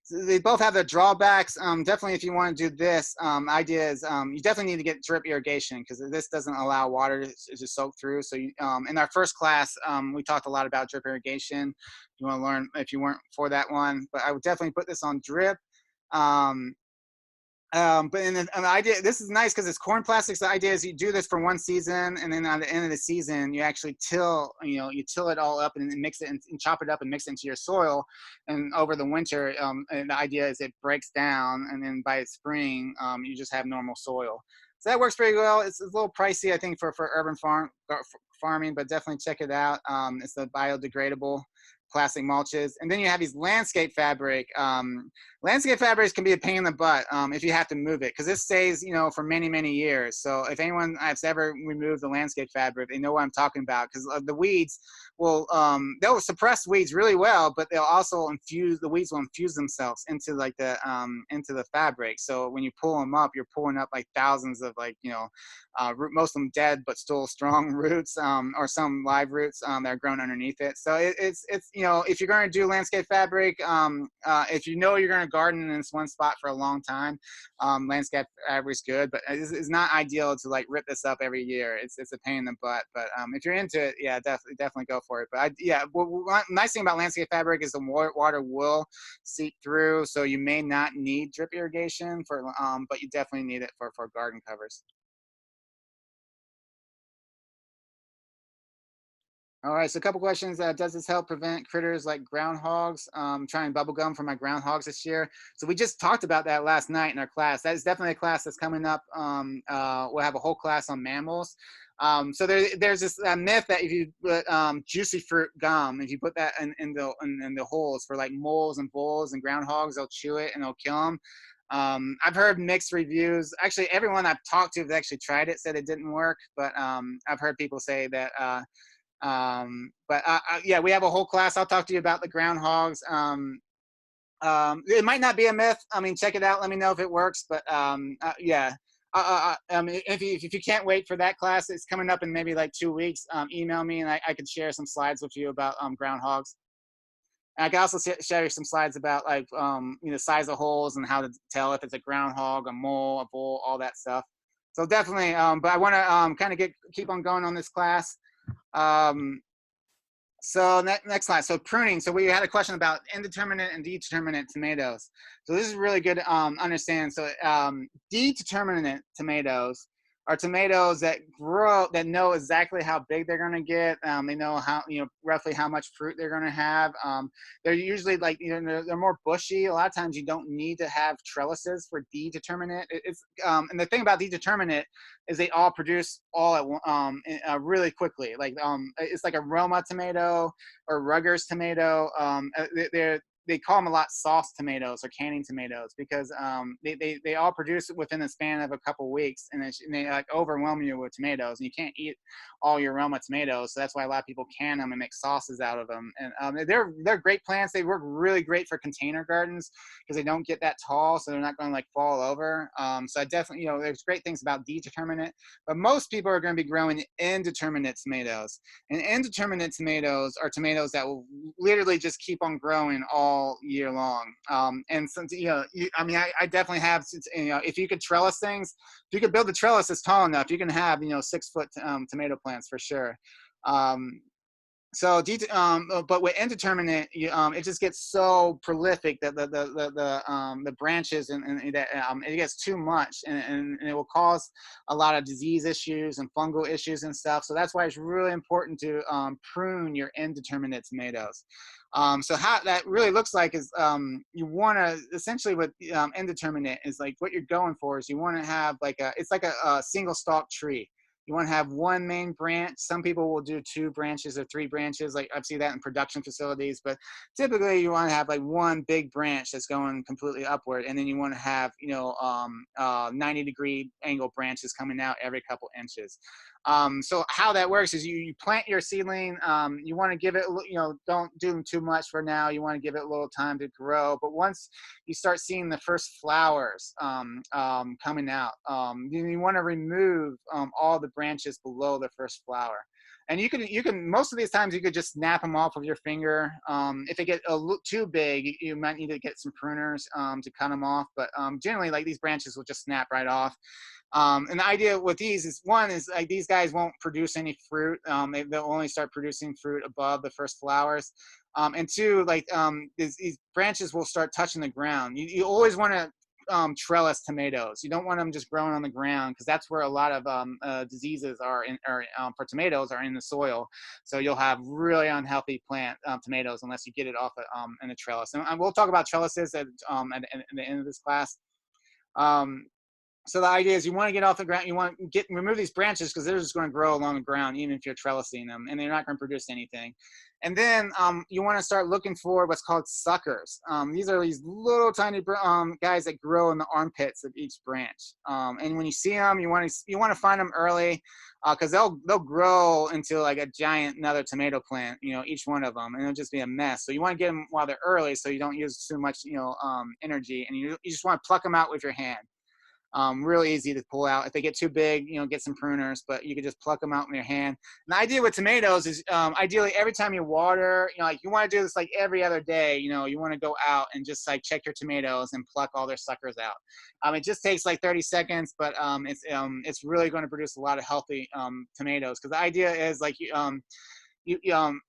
So they both have their drawbacks. Definitely, if you want to do this, idea is you definitely need to get drip irrigation because this doesn't allow water to soak through. So in our first class, we talked a lot about drip irrigation. You want to learn if you weren't for that one, but I would definitely put this on drip. Um, but in the idea, this is nice because it's corn plastics. The idea is you do this for one season, and then at the end of the season, you actually you till it all up and mix it and chop it up and mix it into your soil. And over the winter, and the idea is it breaks down, and then by spring, you just have normal soil. So that works pretty well. It's a little pricey, I think, for urban farming, but definitely check it out. It's the biodegradable plastic mulches, and then you have these landscape fabric. Landscape fabrics can be a pain in the butt if you have to move it because this stays, for many years. So if anyone has ever removed the landscape fabric, they know what I'm talking about because the weeds they'll suppress weeds really well, but they'll also the weeds will infuse themselves into like into the fabric. So when you pull them up, you're pulling up like thousands of most of them dead but still strong roots, or some live roots that are grown underneath it. So it's if you're going to do landscape fabric, if you're going to garden in this one spot for a long time, landscape fabric is good, but it's not ideal to like rip this up every year. It's a pain in the butt, but if you're into it, yeah, definitely go for it. But nice thing about landscape fabric is the water will seep through, so you may not need drip irrigation but you definitely need it for garden covers. All right, so a couple questions. Does this help prevent critters like groundhogs? Trying bubble gum for my groundhogs this year. So we just talked about that last night in our class. That is definitely a class that's coming up. We'll have a whole class on mammals. So there's this myth that if you put juicy fruit gum, if you put that in the holes for like moles and bulls and groundhogs, they'll chew it and they'll kill them. I've heard mixed reviews. Actually, everyone I've talked to has actually tried it, said it didn't work. But I've heard people say that. Yeah, we have a whole class. I'll talk to you about the groundhogs. It might not be a myth. I mean, check it out. Let me know if it works. But yeah, if you can't wait for that class, it's coming up in maybe like 2 weeks. Email me and I could share some slides with you about groundhogs. And I can also share you some slides about like size of holes and how to tell if it's a groundhog, a mole, a bull, all that stuff. So definitely. But I want to kind of keep on going on this class. So next slide. So pruning. So we had a question about indeterminate and determinate tomatoes. So this is really good to understand. So determinate tomatoes are tomatoes that grow, that know exactly how big they're going to get. They know how, roughly how much fruit they're going to have. They're usually like, they're more bushy. A lot of times you don't need to have trellises for determinate. And the thing about determinate is they all produce all at really quickly. Like it's like a Roma tomato or Ruggers tomato. They call them a lot sauce tomatoes or canning tomatoes because they all produce within a span of a couple weeks, and they like overwhelm you with tomatoes, and you can't eat all your Roma tomatoes. So that's why a lot of people can them and make sauces out of them. And they're great plants. They work really great for container gardens because they don't get that tall, so they're not going to like fall over. So I definitely, there's great things about determinate, but most people are going to be growing indeterminate tomatoes. And indeterminate tomatoes are tomatoes that will literally just keep on growing all year long. And since I definitely have, if you could trellis things, if you could build a trellis that's tall enough, you can have 6 foot tomato plants for sure. But with indeterminate, it just gets so prolific that the branches and that it gets too much, and it will cause a lot of disease issues and fungal issues and stuff. So that's why it's really important to prune your indeterminate tomatoes. So how that really looks like is you want to essentially with indeterminate is like what you're going for is you want to have like it's like a single stalk tree. You want to have one main branch. Some people will do 2 branches or 3 branches. Like I've seen that in production facilities, but typically you want to have like one big branch that's going completely upward. And then you want to have, 90-degree angle branches coming out every couple inches. So how that works is you plant your seedling. You want to give it, don't do them too much for now. You want to give it a little time to grow. But once you start seeing the first flowers coming out, you want to remove all the branches below the first flower. And you can most of these times you could just snap them off with your finger. If they get a little too big, you might need to get some pruners to cut them off. But generally, like these branches will just snap right off. And the idea with these is, one is like these guys won't produce any fruit. They'll only start producing fruit above the first flowers. And two, like these branches will start touching the ground. You always want to trellis tomatoes. You don't want them just growing on the ground, because that's where a lot of diseases for tomatoes are in the soil. So you'll have really unhealthy plant tomatoes unless you get it off in a trellis. And we'll talk about trellises at the end of this class. So the idea is you want to get off the ground, you want to remove these branches, because they're just going to grow along the ground even if you're trellising them, and they're not going to produce anything. And then you want to start looking for what's called suckers. These are these little tiny guys that grow in the armpits of each branch. And when you see them, you want to find them early, because they'll grow into like a giant another tomato plant, each one of them, and it'll just be a mess. So you want to get them while they're early, so you don't use too much energy, and you just want to pluck them out with your hand. Really easy to pull out. If they get too big, get some pruners, but you can just pluck them out with your hand. And the idea with tomatoes is ideally every time you water, like you want to do this like every other day, you want to go out and just like check your tomatoes and pluck all their suckers out. It just takes like 30 seconds, but it's really going to produce a lot of healthy tomatoes, because the idea is like you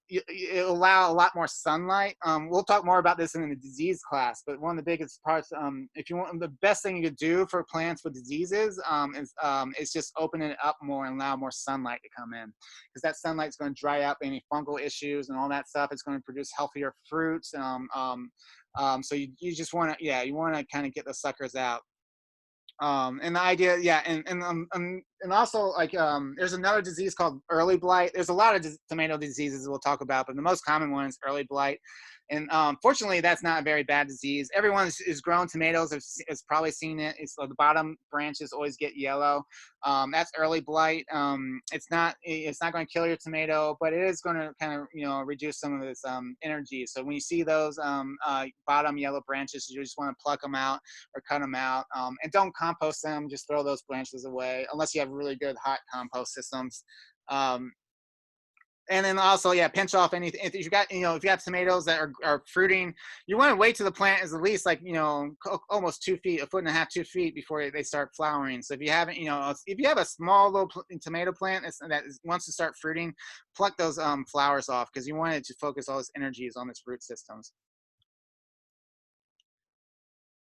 allow a lot more sunlight. We'll talk more about this in the disease class, but one of the biggest parts, if you want, the best thing you could do for plants with diseases is just open it up more and allow more sunlight to come in, because that sunlight is going to dry up any fungal issues and all that stuff. It's going to produce healthier fruits. So you just want to, you want to kind of get the suckers out. And the idea, and also like there's another disease called early blight. There's a lot of tomato diseases we'll talk about, but the most common one is early blight. And fortunately, that's not a very bad disease. Everyone who's grown tomatoes has probably seen it. It's the bottom branches always get yellow. That's early blight. It's not going to kill your tomato, but it is going to kind of reduce some of its energy. So when you see those bottom yellow branches, you just want to pluck them out or cut them out, and don't compost them. Just throw those branches away unless you have really good hot compost systems. And then also, pinch off anything. If you got, if you have tomatoes that are fruiting, you want to wait till the plant is at least like, almost 2 feet, 1.5 feet, 2 feet before they start flowering. So if you haven't, if you have a small little tomato plant that wants to start fruiting, pluck those flowers off, because you want it to focus all its energies on its root systems.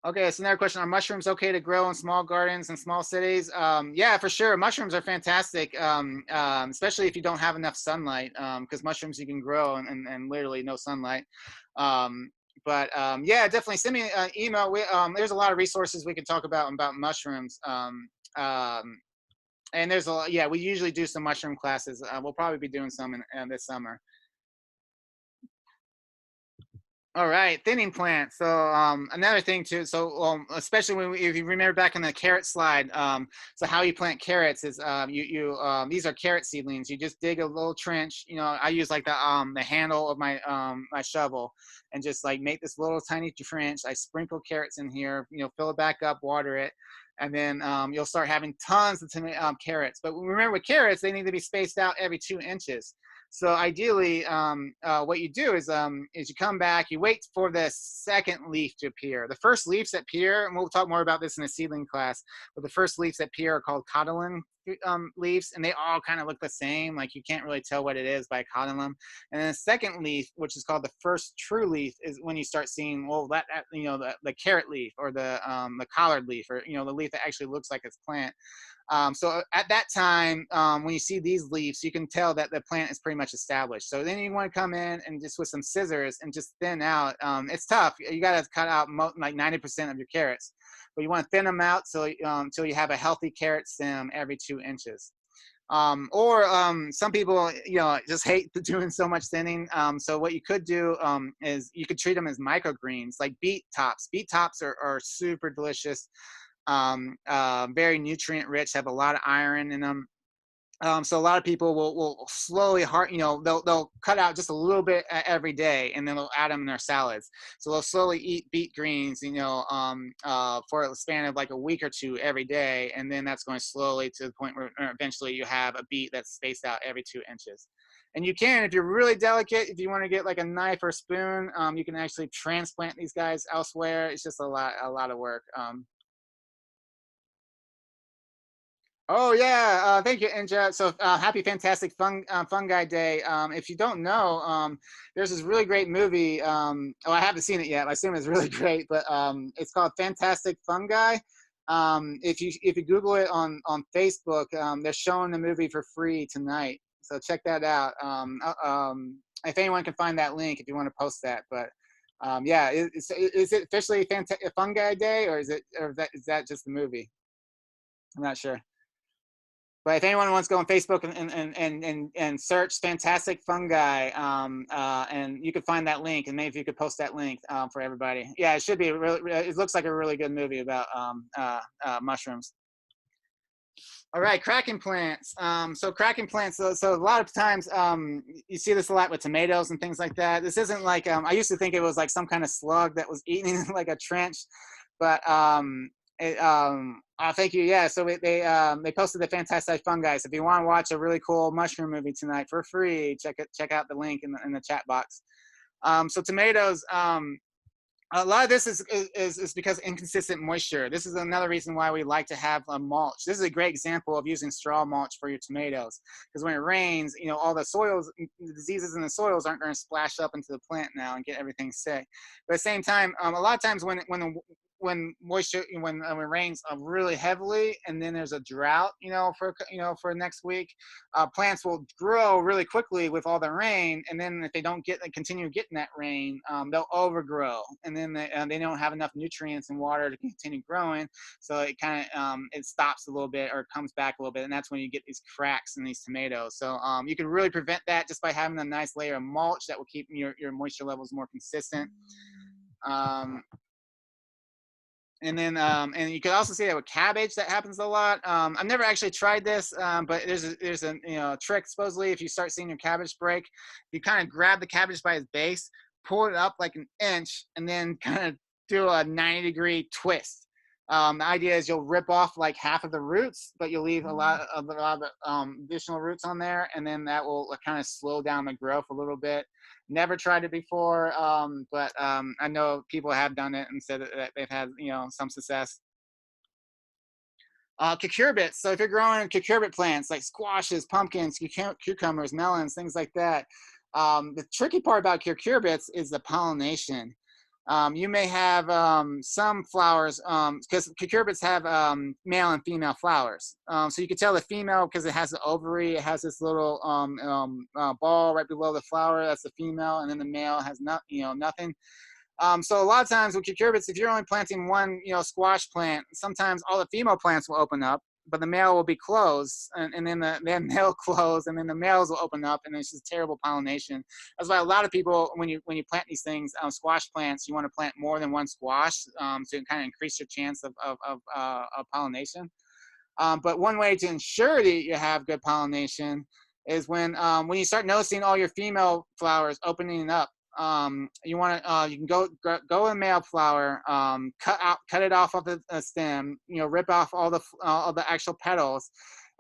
Okay, so another question: are mushrooms okay to grow in small gardens and small cities? Yeah, for sure. Mushrooms are fantastic, especially if you don't have enough sunlight, because mushrooms you can grow and literally no sunlight. But yeah, definitely send me an email. There's a lot of resources we can talk about mushrooms. And there's we usually do some mushroom classes. We'll probably be doing some in this summer. All right, thinning plants. So another thing too. So especially if you remember back in the carrot slide. So how you plant carrots is these are carrot seedlings. You just dig a little trench. I use like the handle of my my shovel, and just like make this little tiny trench. I sprinkle carrots in here. Fill it back up, water it, and then you'll start having tons of carrots. But remember, with carrots, they need to be spaced out every 2 inches. So ideally, what you do is you come back, you wait for the second leaf to appear. The first leaves that appear, and we'll talk more about this in the seedling class, but the first leaves that appear are called cotyledon leaves, and they all kind of look the same. Like you can't really tell what it is by cotyledon. And then the second leaf, which is called the first true leaf, is when you start seeing, well, the carrot leaf, or the collard leaf, or the leaf that actually looks like its plant. So at that time, when you see these leaves, you can tell that the plant is pretty much established. So then you want to come in and just with some scissors and just thin out. It's tough. You got to cut out like 90% of your carrots, but you want to thin them out so until you have a healthy carrot stem every 2 inches. Some people, just hate doing so much thinning. So what you could do is you could treat them as microgreens, like beet tops. Beet tops are super delicious. Very nutrient rich, have a lot of iron in them. So a lot of people will slowly they'll cut out just a little bit every day, and then they'll add them in their salads. So they'll slowly eat beet greens, for a span of like a week or two every day, and then that's going slowly to the point where eventually you have a beet that's spaced out every 2 inches. And you can, if you're really delicate, if you want to get like a knife or spoon, you can actually transplant these guys elsewhere. It's just a lot of work. Oh yeah, thank you, Inja. So happy Fantastic Fungi Day. If you don't know, there's this really great movie. Oh, I haven't seen it yet. I assume it's really great, but it's called Fantastic Fungi. If you Google it on Facebook, they're showing the movie for free tonight. So check that out. If anyone can find that link, if you want to post that, but. Yeah, is it officially Fungi Day, or is that just the movie? I'm not sure. But if anyone wants to go on Facebook and search Fantastic Fungi, and you could find that link, and maybe if you could post that link for everybody. Yeah, it should be it looks like a really good movie about mushrooms. All right, cracking plants. So cracking plants. So a lot of times you see this a lot with tomatoes and things like that. This isn't like I used to think it was like some kind of slug that was eating like a trench, but thank you. Yeah, so they posted the Fantastic Fungi. So if you want to watch a really cool mushroom movie tonight for free, check out the link in the chat box. So tomatoes. A lot of this is because of inconsistent moisture. This is another reason why we like to have a mulch. This is a great example of using straw mulch for your tomatoes, because when it rains, all the soils, the diseases in the soils aren't going to splash up into the plant now and get everything sick. But at the same time, a lot of times when it rains really heavily and then there's a drought, for next week, plants will grow really quickly with all the rain, and then if they don't continue getting that rain, they'll overgrow, and then they don't have enough nutrients and water to continue growing, so it kind of it stops a little bit or comes back a little bit, and that's when you get these cracks in these tomatoes. So you can really prevent that just by having a nice layer of mulch that will keep your moisture levels more consistent. And then, and you could also see that with cabbage, that happens a lot. I've never actually tried this, but there's a trick. Supposedly, if you start seeing your cabbage break, you kind of grab the cabbage by its base, pull it up like an inch, and then kind of do a 90-degree twist. The idea is you'll rip off like half of the roots, but you'll leave a lot of additional roots on there, and then that will kind of slow down the growth a little bit. Never tried it before, but I know people have done it and said that they've had some success. Cucurbits. So if you're growing cucurbit plants like squashes, pumpkins, cucumbers, melons, things like that, the tricky part about cucurbits is the pollination. You may have some flowers, because cucurbits have male and female flowers. So you can tell the female because it has the ovary, it has this little ball right below the flower, that's the female, and then the male has nothing. So a lot of times with cucurbits, if you're only planting one, squash plant, sometimes all the female plants will open up, but the male will be closed, and then they'll close, and then the males will open up, and it's just terrible pollination. That's why a lot of people, when you plant these things, squash plants, you want to plant more than one squash, to kind of increase your chance of pollination. But one way to ensure that you have good pollination is when you start noticing all your female flowers opening up. You can go with a male flower, cut it off of the stem, rip off all the actual petals,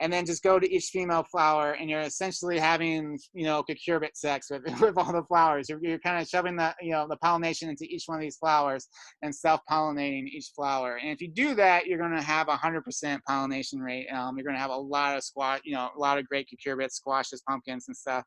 and then just go to each female flower, and you're essentially having cucurbit sex with all the flowers. You're kind of shoving the pollination into each one of these flowers and self-pollinating each flower. And if you do that, you're going to have 100% pollination rate. You're going to have a lot of a lot of great cucurbits, squashes, pumpkins, and stuff.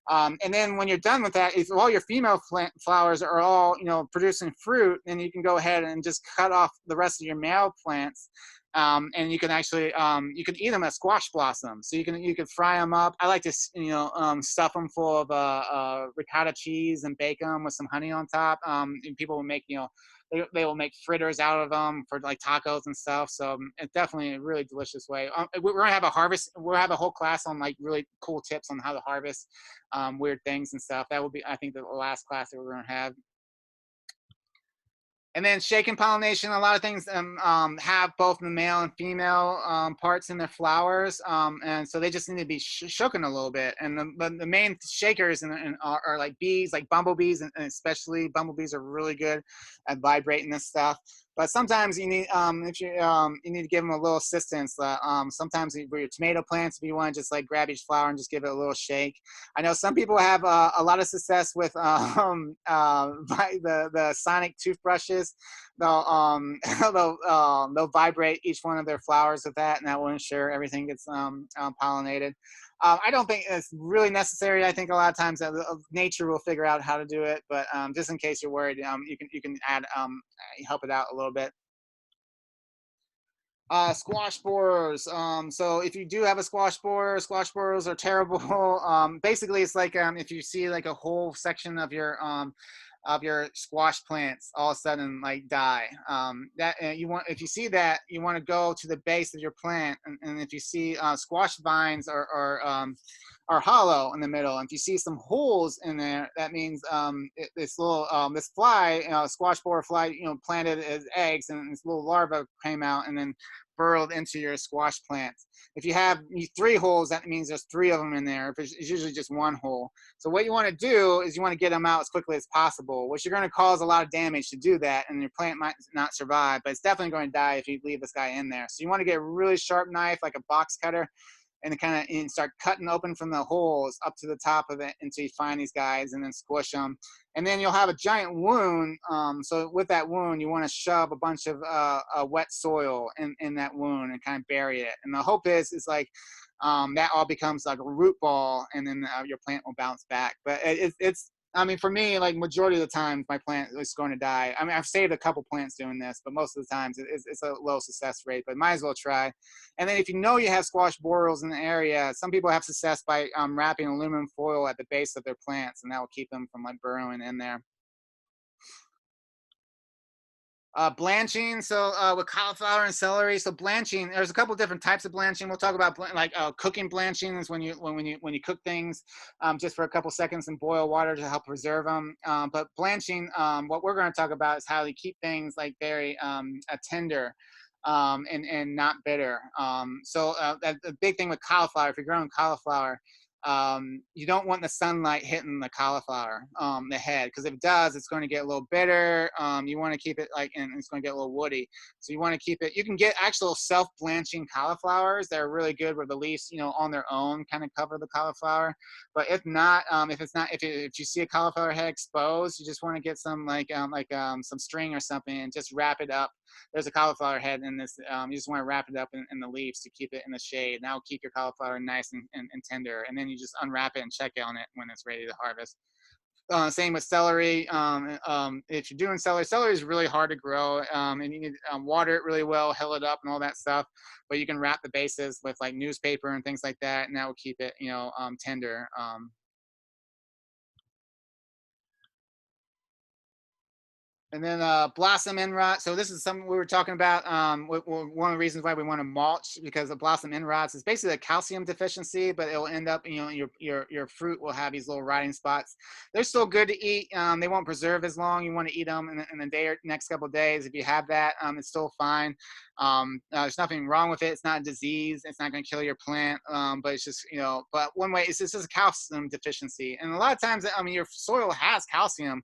And then when you're done with that, if all your female flowers are all producing fruit, then you can go ahead and just cut off the rest of your male plants, and you can actually you can eat them as squash blossoms. So you can fry them up. I like to stuff them full of ricotta cheese and bake them with some honey on top. And people will make they will make fritters out of them for like tacos and stuff. So it's definitely a really delicious way. We're gonna have a harvest. We'll have a whole class on like really cool tips on how to harvest weird things and stuff. That will be, I think, the last class that we're gonna have. And then shaken pollination, a lot of things have both the male and female parts in their flowers, and so they just need to be shaken a little bit. And the main shakers are like bees, like bumblebees, and especially bumblebees are really good at vibrating this stuff. But sometimes you need, if you you need to give them a little assistance. Sometimes for your tomato plants, if you want to just like grab each flower and just give it a little shake. I know some people have a lot of success with the sonic toothbrushes. They'll vibrate each one of their flowers with that, and that will ensure everything gets pollinated. I don't think it's really necessary. I think a lot of times nature will figure out how to do it, but just in case you're worried, you can add help it out a little bit. Squash borers. So if you do have a squash borers are terrible. Basically, it's like if you see like a whole section of your squash plants all of a sudden like die. If you see that, you want to go to the base of your plant, and if you see squash vines are hollow in the middle, and if you see some holes in there, that means this fly, squash borer fly, planted as eggs, and this little larva came out and then burrowed into your squash plants. If you have 3 holes, that means there's 3 of them in there. If it's usually just 1 hole. So what you want to do is you want to get them out as quickly as possible, which you're going to cause a lot of damage to do that, and your plant might not survive, but it's definitely going to die if you leave this guy in there. So you want to get a really sharp knife, like a box cutter, and start cutting open from the holes up to the top of it until you find these guys, and then squish them. And then you'll have a giant wound. So with that wound, you want to shove a bunch of wet soil in that wound and kind of bury it. And the hope is like that all becomes like a root ball, and then your plant will bounce back. But it's I mean, for me, like majority of the time, my plant is going to die. I mean, I've saved a couple plants doing this, but most of the times it's a low success rate, but might as well try. And then if you know you have squash borers in the area, some people have success by wrapping aluminum foil at the base of their plants, and that will keep them from like burrowing in there. Blanching, so with cauliflower and celery. So blanching, there's a couple different types of blanching. We'll talk about cooking blanching is when you cook things just for a couple seconds in boil water to help preserve them. But blanching, what we're going to talk about is how to keep things like very tender and not bitter. The big thing with cauliflower, if you're growing cauliflower, you don't want the sunlight hitting the cauliflower, the head, because if it does, it's going to get a little bitter. You want to keep it and it's going to get a little woody. So you want to keep it. You can get actual self-blanching cauliflowers that are really good, where the leaves, on their own kind of cover the cauliflower. But if not, if you see a cauliflower head exposed, you just want to get some some string or something and just wrap it up. There's a cauliflower head in this. You just want to wrap it up in the leaves to keep it in the shade. That will keep your cauliflower nice and tender. And then you just unwrap it and check on it when it's ready to harvest. Same with celery. If you're doing celery is really hard to grow, and you need to water it really well, hill it up, and all that stuff. But you can wrap the bases with like newspaper and things like that, and that will keep it, tender. And then blossom end rot. So this is something we were talking about. One of the reasons why we want to mulch, because the blossom end rots is basically a calcium deficiency, but it will end up, your fruit will have these little rotting spots. They're still good to eat. They won't preserve as long. You want to eat them in the day or next couple of days. If you have that, it's still fine. There's nothing wrong with it. It's not a disease. It's not going to kill your plant. But it's just, but one way it's just a calcium deficiency. And a lot of times, your soil has calcium.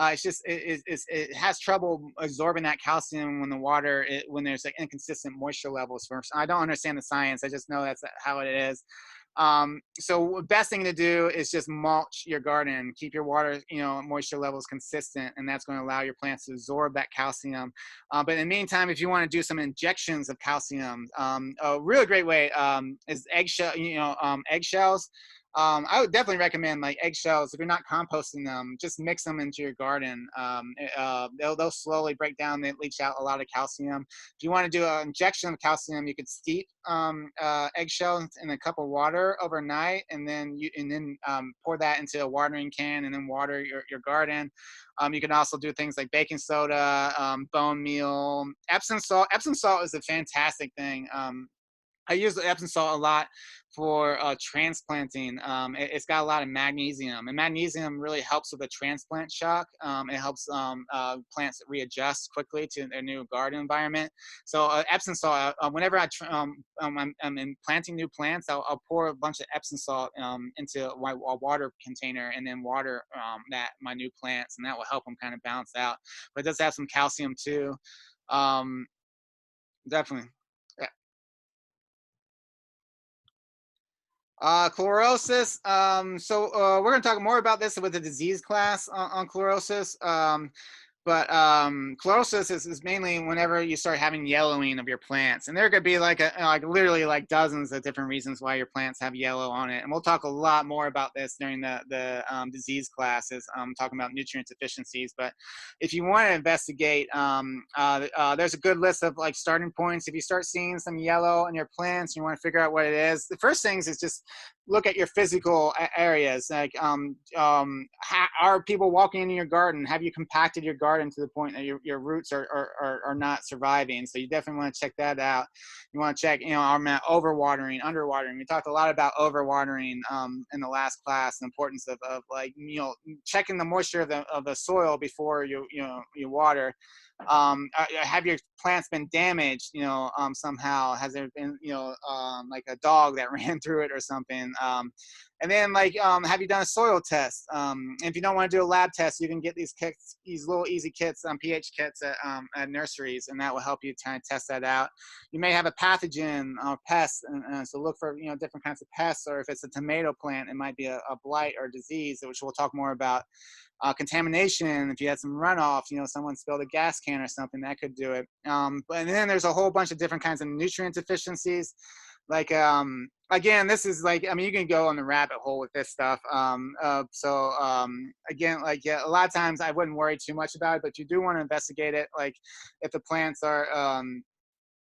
It's just it has trouble absorbing that calcium when when there's like inconsistent moisture levels. I don't understand the science. I just know that's how it is. So the best thing to do is just mulch your garden, keep your water, moisture levels consistent, and that's going to allow your plants to absorb that calcium. But in the meantime, if you want to do some injections of calcium, a really great way is eggshells. I would definitely recommend like eggshells. If you're not composting them, just mix them into your garden. They'll slowly break down. They leach out a lot of calcium. If you want to do an injection of calcium, you could steep eggshells in a cup of water overnight, and then pour that into a watering can, and then water your garden. You can also do things like baking soda, bone meal, Epsom salt. Epsom salt is a fantastic thing. I use the Epsom salt a lot for transplanting. It's got a lot of magnesium, and magnesium really helps with the transplant shock. It helps plants readjust quickly to their new garden environment. So Epsom salt, whenever I'm in planting new plants, I'll pour a bunch of Epsom salt into a water container and then water my new plants, and that will help them kind of balance out. But it does have some calcium too. Um, Definitely. Yeah. Chlorosis. We're going to talk more about this with the disease class on chlorosis. But chlorosis is mainly whenever you start having yellowing of your plants, and there could be like literally like dozens of different reasons why your plants have yellow on it. And we'll talk a lot more about this during the disease classes, talking about nutrient deficiencies. But if you want to investigate, there's a good list of like starting points. If you start seeing some yellow in your plants, you want to figure out what it is. The first things is just look at your physical areas. Like, are people walking in your garden? Have you compacted your garden to the point that your roots are not surviving? So you definitely want to check that out. You want to check, are overwatering, underwatering. We talked a lot about overwatering in the last class, the importance of like, checking the moisture of the soil before you water. Have your plants been damaged, somehow? Has there been, like a dog that ran through it or something? And then like, have you done a soil test? If you don't want to do a lab test, you can get these kits, these little easy kits, pH kits at nurseries, and that will help you kind of test that out. You may have a pathogen or pest, so look for, different kinds of pests, or if it's a tomato plant, it might be a blight or disease, which we'll talk more about. Contamination, if you had some runoff, someone spilled a gas can or something, that could do it. But then there's a whole bunch of different kinds of nutrient deficiencies. Like, again, this is like, you can go on the rabbit hole with this stuff. Again, like, yeah, a lot of times I wouldn't worry too much about it, but you do want to investigate it. Like if the plants are,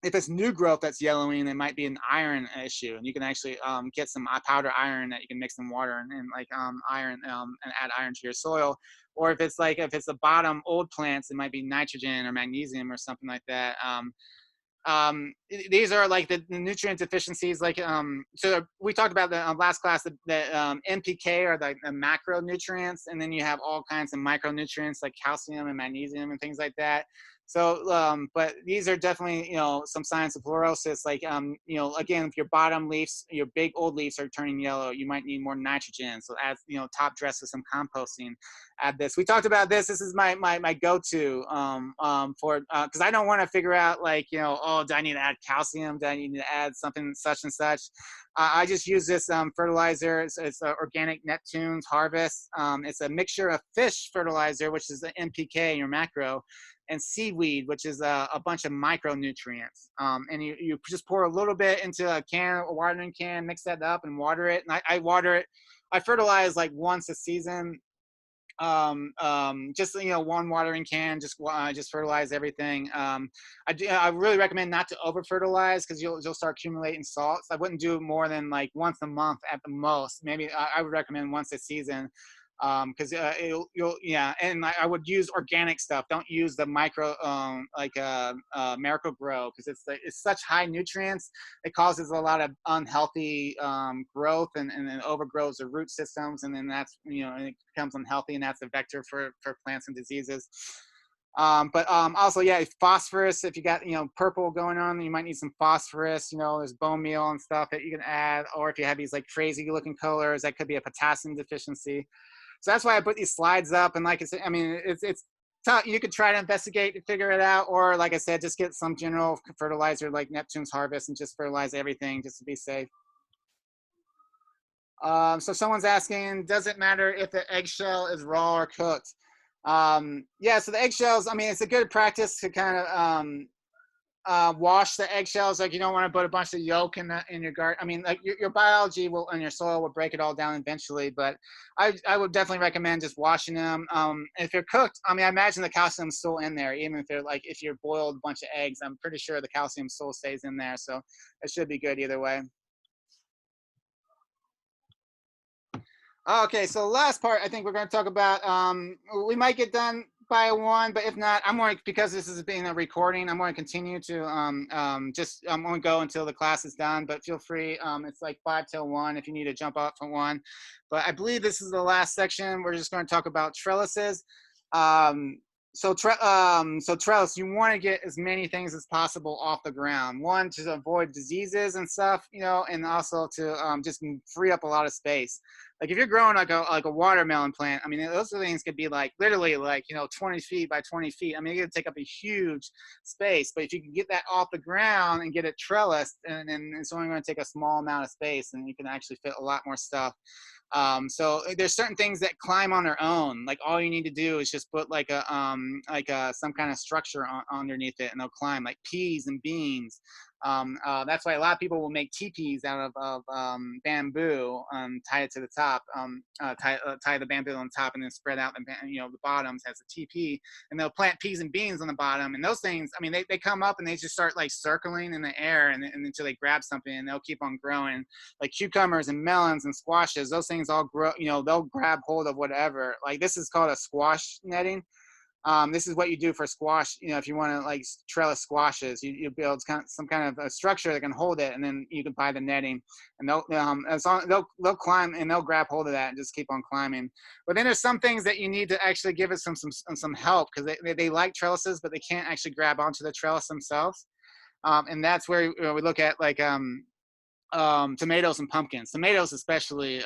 if it's new growth that's yellowing, it might be an iron issue, and you can actually get some powder iron that you can mix in water and like iron and add iron to your soil. Or if it's the bottom old plants, it might be nitrogen or magnesium or something like that. These are like the nutrient deficiencies. Like so we talked about the last class, the NPK are the macronutrients, and then you have all kinds of micronutrients like calcium and magnesium and things like that. So but these are definitely some signs of chlorosis. Like again, if your bottom leaves, your big old leaves are turning yellow, you might need more nitrogen. So add top dress with some composting. Add this. We talked about this. This is my go-to for because I don't want to figure out like oh, do I need to add calcium? Do I need to add something such and such? I just use this fertilizer. It's organic Neptune's Harvest. It's a mixture of fish fertilizer, which is the NPK in your macro, and seaweed, which is a bunch of micronutrients. And you just pour a little bit into a watering can, mix that up and water it. And I water it. I fertilize like once a season. Just one watering can, just fertilize everything. I really recommend not to over fertilize, because you'll start accumulating salts. I wouldn't do more than like once a month at the most. Maybe I would recommend once a season, because and I would use organic stuff. Don't use the micro Miracle-Gro, because it's such high nutrients. It causes a lot of unhealthy growth, and then overgrows the root systems, and then that's and it becomes unhealthy, and that's a vector for plants and diseases. Also, yeah, phosphorus. If you got purple going on, you might need some phosphorus. There's bone meal and stuff that you can add, or if you have these like crazy looking colors, that could be a potassium deficiency. So that's why I put these slides up. And like I said, it's tough. You could try to investigate to figure it out, or like I said, just get some general fertilizer like Neptune's Harvest and just fertilize everything just to be safe. So someone's asking, does it matter if the eggshell is raw or cooked? Yeah, so the eggshells, it's a good practice to kind of wash the eggshells. Like, you don't want to put a bunch of yolk in your garden. Like your biology and your soil will break it all down eventually, but I would definitely recommend just washing them. If you're cooked, I imagine the calcium's still in there, even if if you're boiled a bunch of eggs, I'm pretty sure the calcium still stays in there, so it should be good either way. Okay, so last part, I think we're going to talk about, we might get done by one, but if not, I'm going, because this is being a recording, I'm going to continue to I'm going to go until the class is done, but feel free. It's like 5 till 1 if you need to jump up for 1. But I believe this is the last section. We're just going to talk about trellises. So trellis, you want to get as many things as possible off the ground. One, to avoid diseases and stuff, you know, and also to just free up a lot of space. Like if you're growing like a watermelon plant, I mean, those things could be like literally like, you know, 20 feet by 20 feet. I mean, it's gonna take up a huge space, but if you can get that off the ground and get it trellised, and then it's only going to take a small amount of space, and you can actually fit a lot more stuff. So there's certain things that climb on their own. Like all you need to do is just put like a some kind of structure underneath it, and they'll climb, like peas and beans. That's why a lot of people will make teepees out of bamboo, tie it to the top, tie the bamboo on top, and then spread out the, you know, the bottoms as a teepee, and they'll plant peas and beans on the bottom. And those things, I mean, they come up and they just start like circling in the air, and until they grab something, and they'll keep on growing. Like cucumbers and melons and squashes, those things all grow, you know, they'll grab hold of whatever. Like this is called a squash netting. This is what you do for squash. You know, if you want to like trellis squashes, you build some kind of a structure that can hold it, and then you can buy the netting, and they'll climb and they'll grab hold of that and just keep on climbing. But then there's some things that you need to actually give it some help, because they like trellises, but they can't actually grab onto the trellis themselves. And that's where, you know, we look at like tomatoes and pumpkins. Tomatoes especially,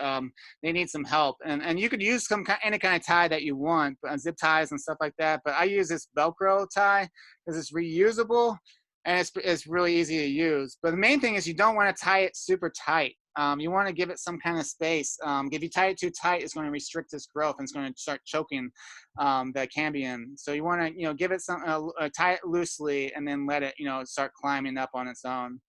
they need some help, and you could use any kind of tie that you want, zip ties and stuff like that. But I use this Velcro tie because it's reusable and it's really easy to use. But the main thing is you don't want to tie it super tight. You want to give it some kind of space. If you tie it too tight, it's going to restrict its growth and it's going to start choking the cambium. So you want to, you know, give it some, tie it loosely, and then let it, you know, start climbing up on its own.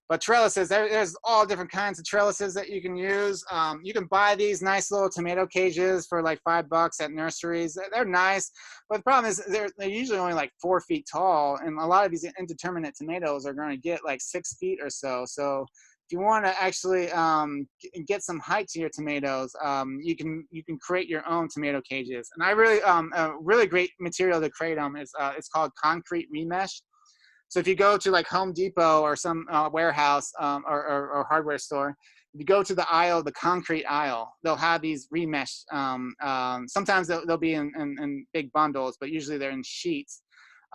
But trellises, there's all different kinds of trellises that you can use. You can buy these nice little tomato cages for like $5 at nurseries. They're nice, but the problem is they're usually only like 4 feet tall, and a lot of these indeterminate tomatoes are going to get like 6 feet or so. So if you want to actually get some height to your tomatoes, you can create your own tomato cages. And I really a really great material to create them is it's called concrete remesh. So if you go to like Home Depot or some warehouse or hardware store, if you go to the aisle, the concrete aisle, they'll have these remesh. Sometimes they'll be in big bundles, but usually they're in sheets.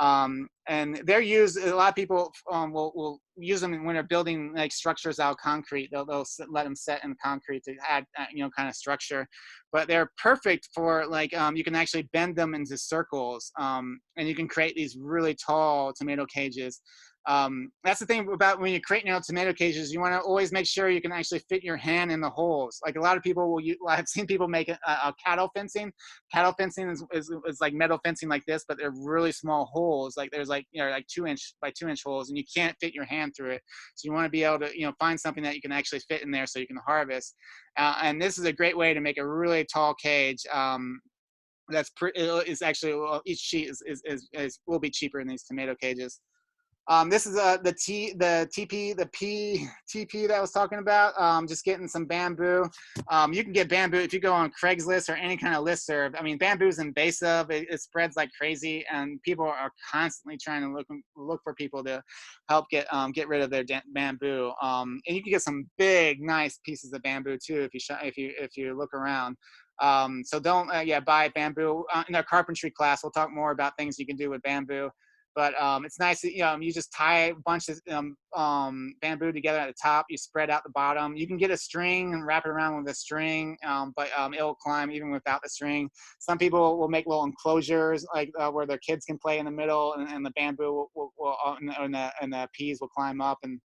And they're used, a lot of people will use them when they're building like structures out of concrete. They'll let them set in concrete to add, you know, kind of structure. But they're perfect for like, you can actually bend them into circles, and you can create these really tall tomato cages. That's the thing about when you're creating your own tomato cages, you want to always make sure you can actually fit your hand in the holes. Like a lot of people will use, I've seen people make a cattle fencing. Cattle fencing is like metal fencing like this, but they're really small holes. Like there's like, you know, like 2-inch by 2-inch holes, and you can't fit your hand through it. So you want to be able to, you know, find something that you can actually fit in there so you can harvest. And this is a great way to make a really tall cage. It's actually, well, each sheet will be cheaper in these tomato cages. This is the TP that I was talking about. Just getting some bamboo. You can get bamboo if you go on Craigslist or any kind of listserv. I mean, bamboo's invasive. It spreads like crazy, and people are constantly trying to look for people to help get rid of their bamboo. And you can get some big, nice pieces of bamboo too if you look around. So don't buy bamboo. In our carpentry class, we'll talk more about things you can do with bamboo. But it's nice that, you just tie a bunch of bamboo together at the top. You spread out the bottom. You can get a string and wrap it around with a string, but it'll climb even without the string. Some people will make little enclosures like where their kids can play in the middle, and the bamboo and the peas will climb up and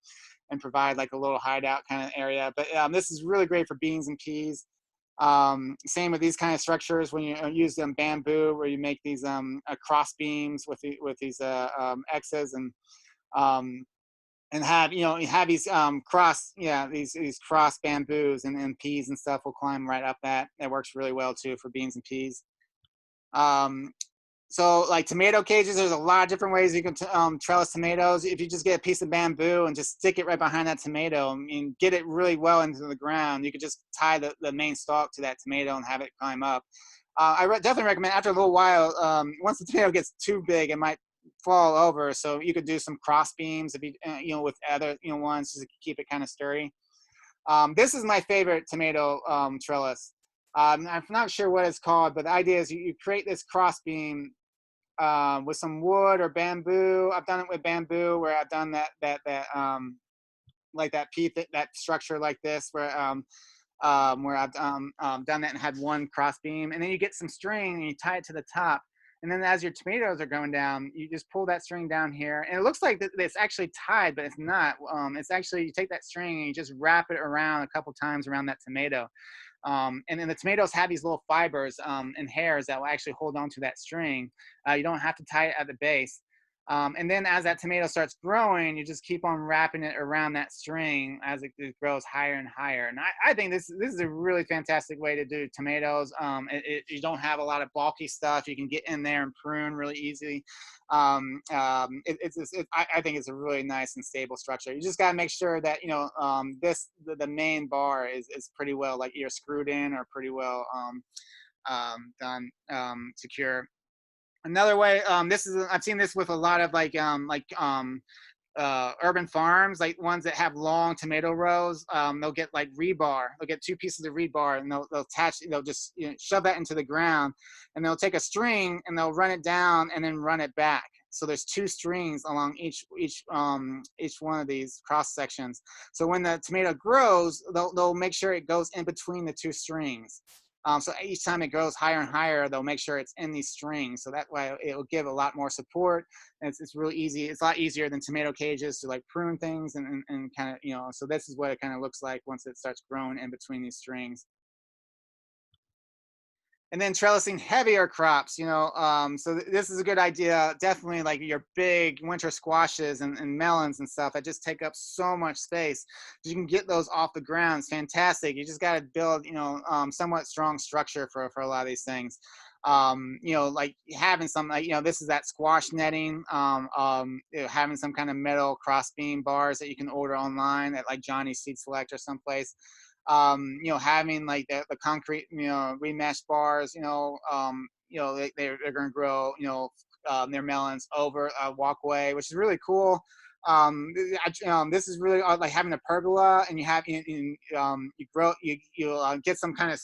provide like a little hideout kind of area. But this is really great for beans and peas. Same with these kind of structures when you use bamboo, where you make these cross beams with these X's and have these these cross bamboos, and peas and stuff will climb right up that. That works really well too for beans and peas. So like tomato cages, there's a lot of different ways you can trellis tomatoes. If you just get a piece of bamboo and just stick it right behind that tomato, and get it really well into the ground, you could just tie the main stalk to that tomato and have it climb up. definitely recommend after a little while, once the tomato gets too big, it might fall over. So you could do some cross beams if you with other ones to keep it kind of sturdy. This is my favorite tomato trellis. I'm not sure what it's called, but the idea is you create this cross beam with some wood or bamboo. I've done it with bamboo, where I've done that like that that structure like this, where I've done that and had one cross beam, and then you get some string and you tie it to the top. And then as your tomatoes are going down, you just pull that string down here, and it looks like it's actually tied, but it's not. It's actually, you take that string and you just wrap it around a couple times around that tomato. And then the tomatoes have these little fibers and hairs that will actually hold on to that string. You don't have to tie it at the base. And then as that tomato starts growing, you just keep on wrapping it around that string as it grows higher and higher. And I think this is a really fantastic way to do tomatoes. You don't have a lot of bulky stuff. You can get in there and prune really easily. I think it's a really nice and stable structure. You just got to make sure that the main bar is pretty well, like, either screwed in or pretty well done, secure. Another way, I've seen this with a lot of urban farms, like ones that have long tomato rows. They'll get like rebar. They'll get 2 pieces of rebar, and they'll just shove that into the ground, and they'll take a string and they'll run it down and then run it back. So there's 2 strings along each one of these cross sections. So when the tomato grows, they'll make sure it goes in between the 2 strings. So each time it grows higher and higher, they'll make sure it's in these strings. So that way it'll give a lot more support. And it's really easy. It's a lot easier than tomato cages to like prune things and kind of, so this is what it kind of looks like once it starts growing in between these strings. And then trellising heavier crops, so this is a good idea. Definitely like your big winter squashes and melons and stuff that just take up so much space. You can get those off the ground. It's fantastic. You just got to build, somewhat strong structure for a lot of these things. Like having some, this is that squash netting, having some kind of metal cross beam bars that you can order online at like Johnny's Seed Select or someplace. Having like the concrete, remesh bars, they're going to grow, their melons over a walkway, which is really cool. This is really like having a pergola, and you have you grow get some kind of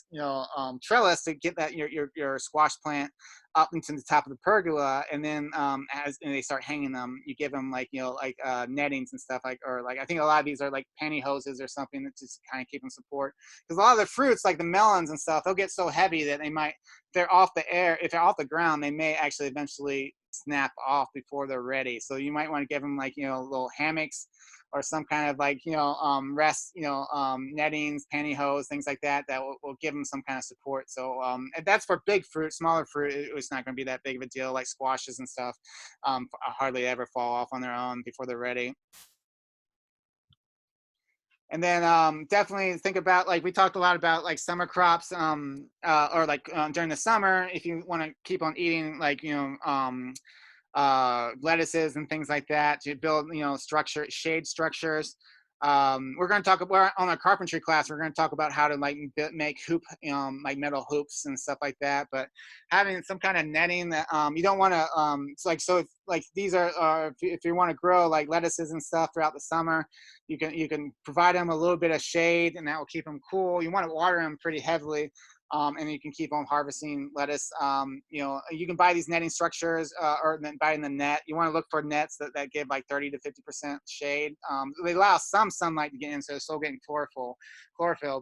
trellis to get that your squash plant up into the top of the pergola, and then as they start hanging them, you give them nettings and stuff, or I think a lot of these are like pantyhoses or something that just kind of keep them support, because a lot of the fruits like the melons and stuff, they'll get so heavy that if they're off the ground, they may actually eventually snap off before they're ready. So you might want to give them little hammocks or some kind of rest, nettings, pantyhose, things like that will give them some kind of support. So and that's for big fruit. Smaller fruit, it's not going to be that big of a deal, like squashes and stuff. Hardly ever fall off on their own before they're ready. And then definitely think about, we talked a lot about summer crops, or during the summer, if you want to keep on eating lettuces and things like that, to build shade structures. We're going to talk about, on our carpentry class, we're going to talk about how to make metal hoops and stuff like that. But having some kind of netting that you don't want to these are if you want to grow lettuces and stuff throughout the summer, you can provide them a little bit of shade, and that will keep them cool. You want to water them pretty heavily. And you can keep on harvesting lettuce. You can buy these netting structures, or buy in the net. You want to look for nets that give 30 to 50% shade. They allow some sunlight to get in, so they're still getting chlorophyll,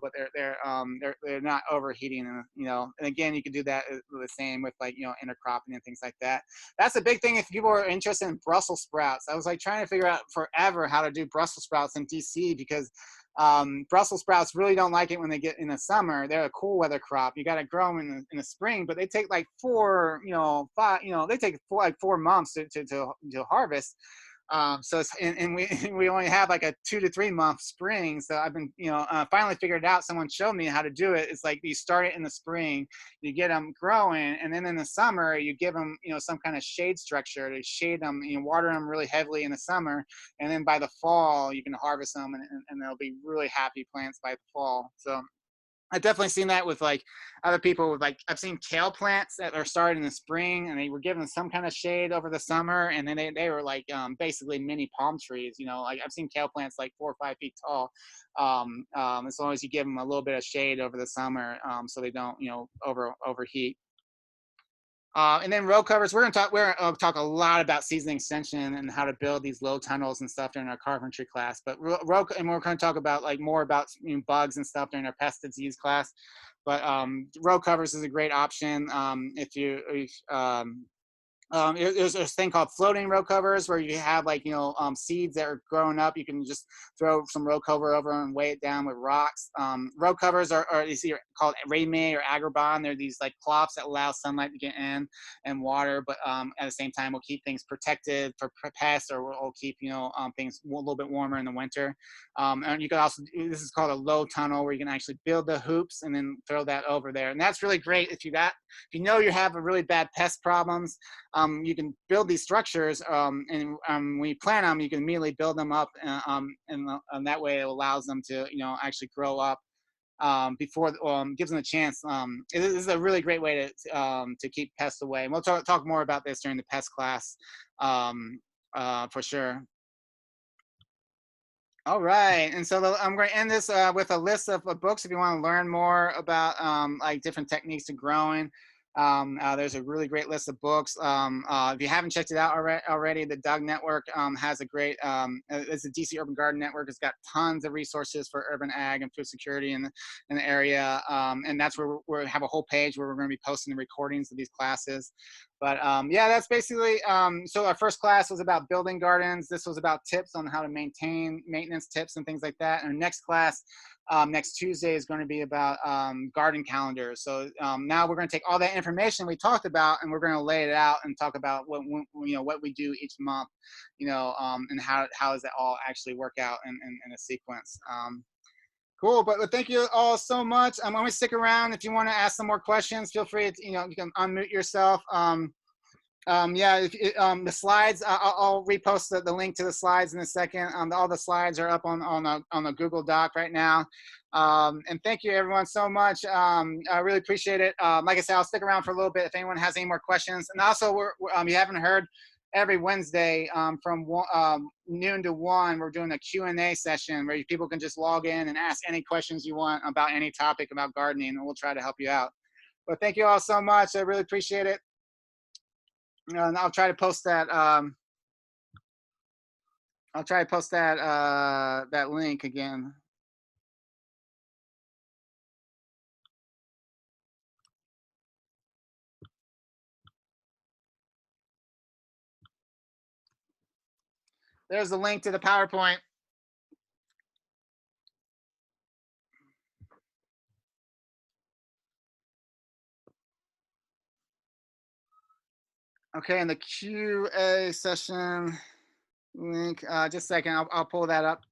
but they're not overheating. And again, you can do that the same with intercropping and things like that. That's a big thing if people are interested in Brussels sprouts. I was trying to figure out forever how to do Brussels sprouts in DC, because Brussels sprouts really don't like it when they get in the summer. They're a cool weather crop. You got to grow them in the spring, but they take they take 4 months to harvest. So it's, and we only have a 2 to 3 month spring. So I've been finally figured it out. Someone showed me how to do it. It's you start it in the spring, you get them growing, and then in the summer you give them some kind of shade structure to shade them. Water them really heavily in the summer, and then by the fall you can harvest them, and they'll be really happy plants by the fall. So I've definitely seen that with like other people with like, I've seen kale plants that are started in the spring and they were given some kind of shade over the summer, and then they were like basically mini palm trees, you know, like I've seen kale plants like 4 or 5 feet tall, as long as you give them a little bit of shade over the summer, so they don't, you know, overheat. And then row covers, we're gonna talk a lot about season extension and how to build these low tunnels and stuff during our carpentry class. But and we're gonna talk about like more about, you know, bugs and stuff during our pest disease class. But row covers is a great option there's a thing called floating row covers where you have like, you know, seeds that are growing up. You can just throw some row cover over and weigh it down with rocks. Row covers are called rayme or agribon. They're these like cloths that allow sunlight to get in and water, but at the same time will keep things protected for pests, or will keep, you know, things a little bit warmer in the winter. And you can also, this is called a low tunnel, where you can actually build the hoops and then throw that over there. And that's really great if you know you have a really bad pest problems. You can build these structures, and when you plant them, you can immediately build them up, and that way it allows them to, you know, actually grow up before gives them a chance. This is a really great way to keep pests away. And we'll talk more about this during the pest class, for sure. All right, and so I'm going to end this with a list of books if you want to learn more about like different techniques to growing. There's a really great list of books. If you haven't checked it out already, the Doug Network has a great, it's a DC Urban Garden Network. It's got tons of resources for urban ag and food security in the area. And that's where we have a whole page where we're going to be posting the recordings of these classes. But yeah, that's basically, so our first class was about building gardens. This was about tips on how to maintenance tips and things like that. And our next class, next Tuesday, is going to be about garden calendars. So now we're going to take all that information we talked about, and we're going to lay it out and talk about what we do each month, you know, and how does that all actually work out in a sequence. Cool, but thank you all so much. I'm going to stick around. If you want to ask some more questions, feel free to, you can unmute yourself. Yeah, the slides, I'll repost the link to the slides in a second. All the slides are up on a Google Doc right now. And thank you everyone so much. I really appreciate it. Like I said, I'll stick around for a little bit if anyone has any more questions. And also, you haven't heard, every Wednesday from noon to 1, we're doing a Q&A session where people can just log in and ask any questions you want about any topic about gardening, and we'll try to help you out. But thank you all so much. I really appreciate it. And I'll try to post that. That link again. There's the link to the PowerPoint. Okay, and the QA session link, just a second, I'll pull that up.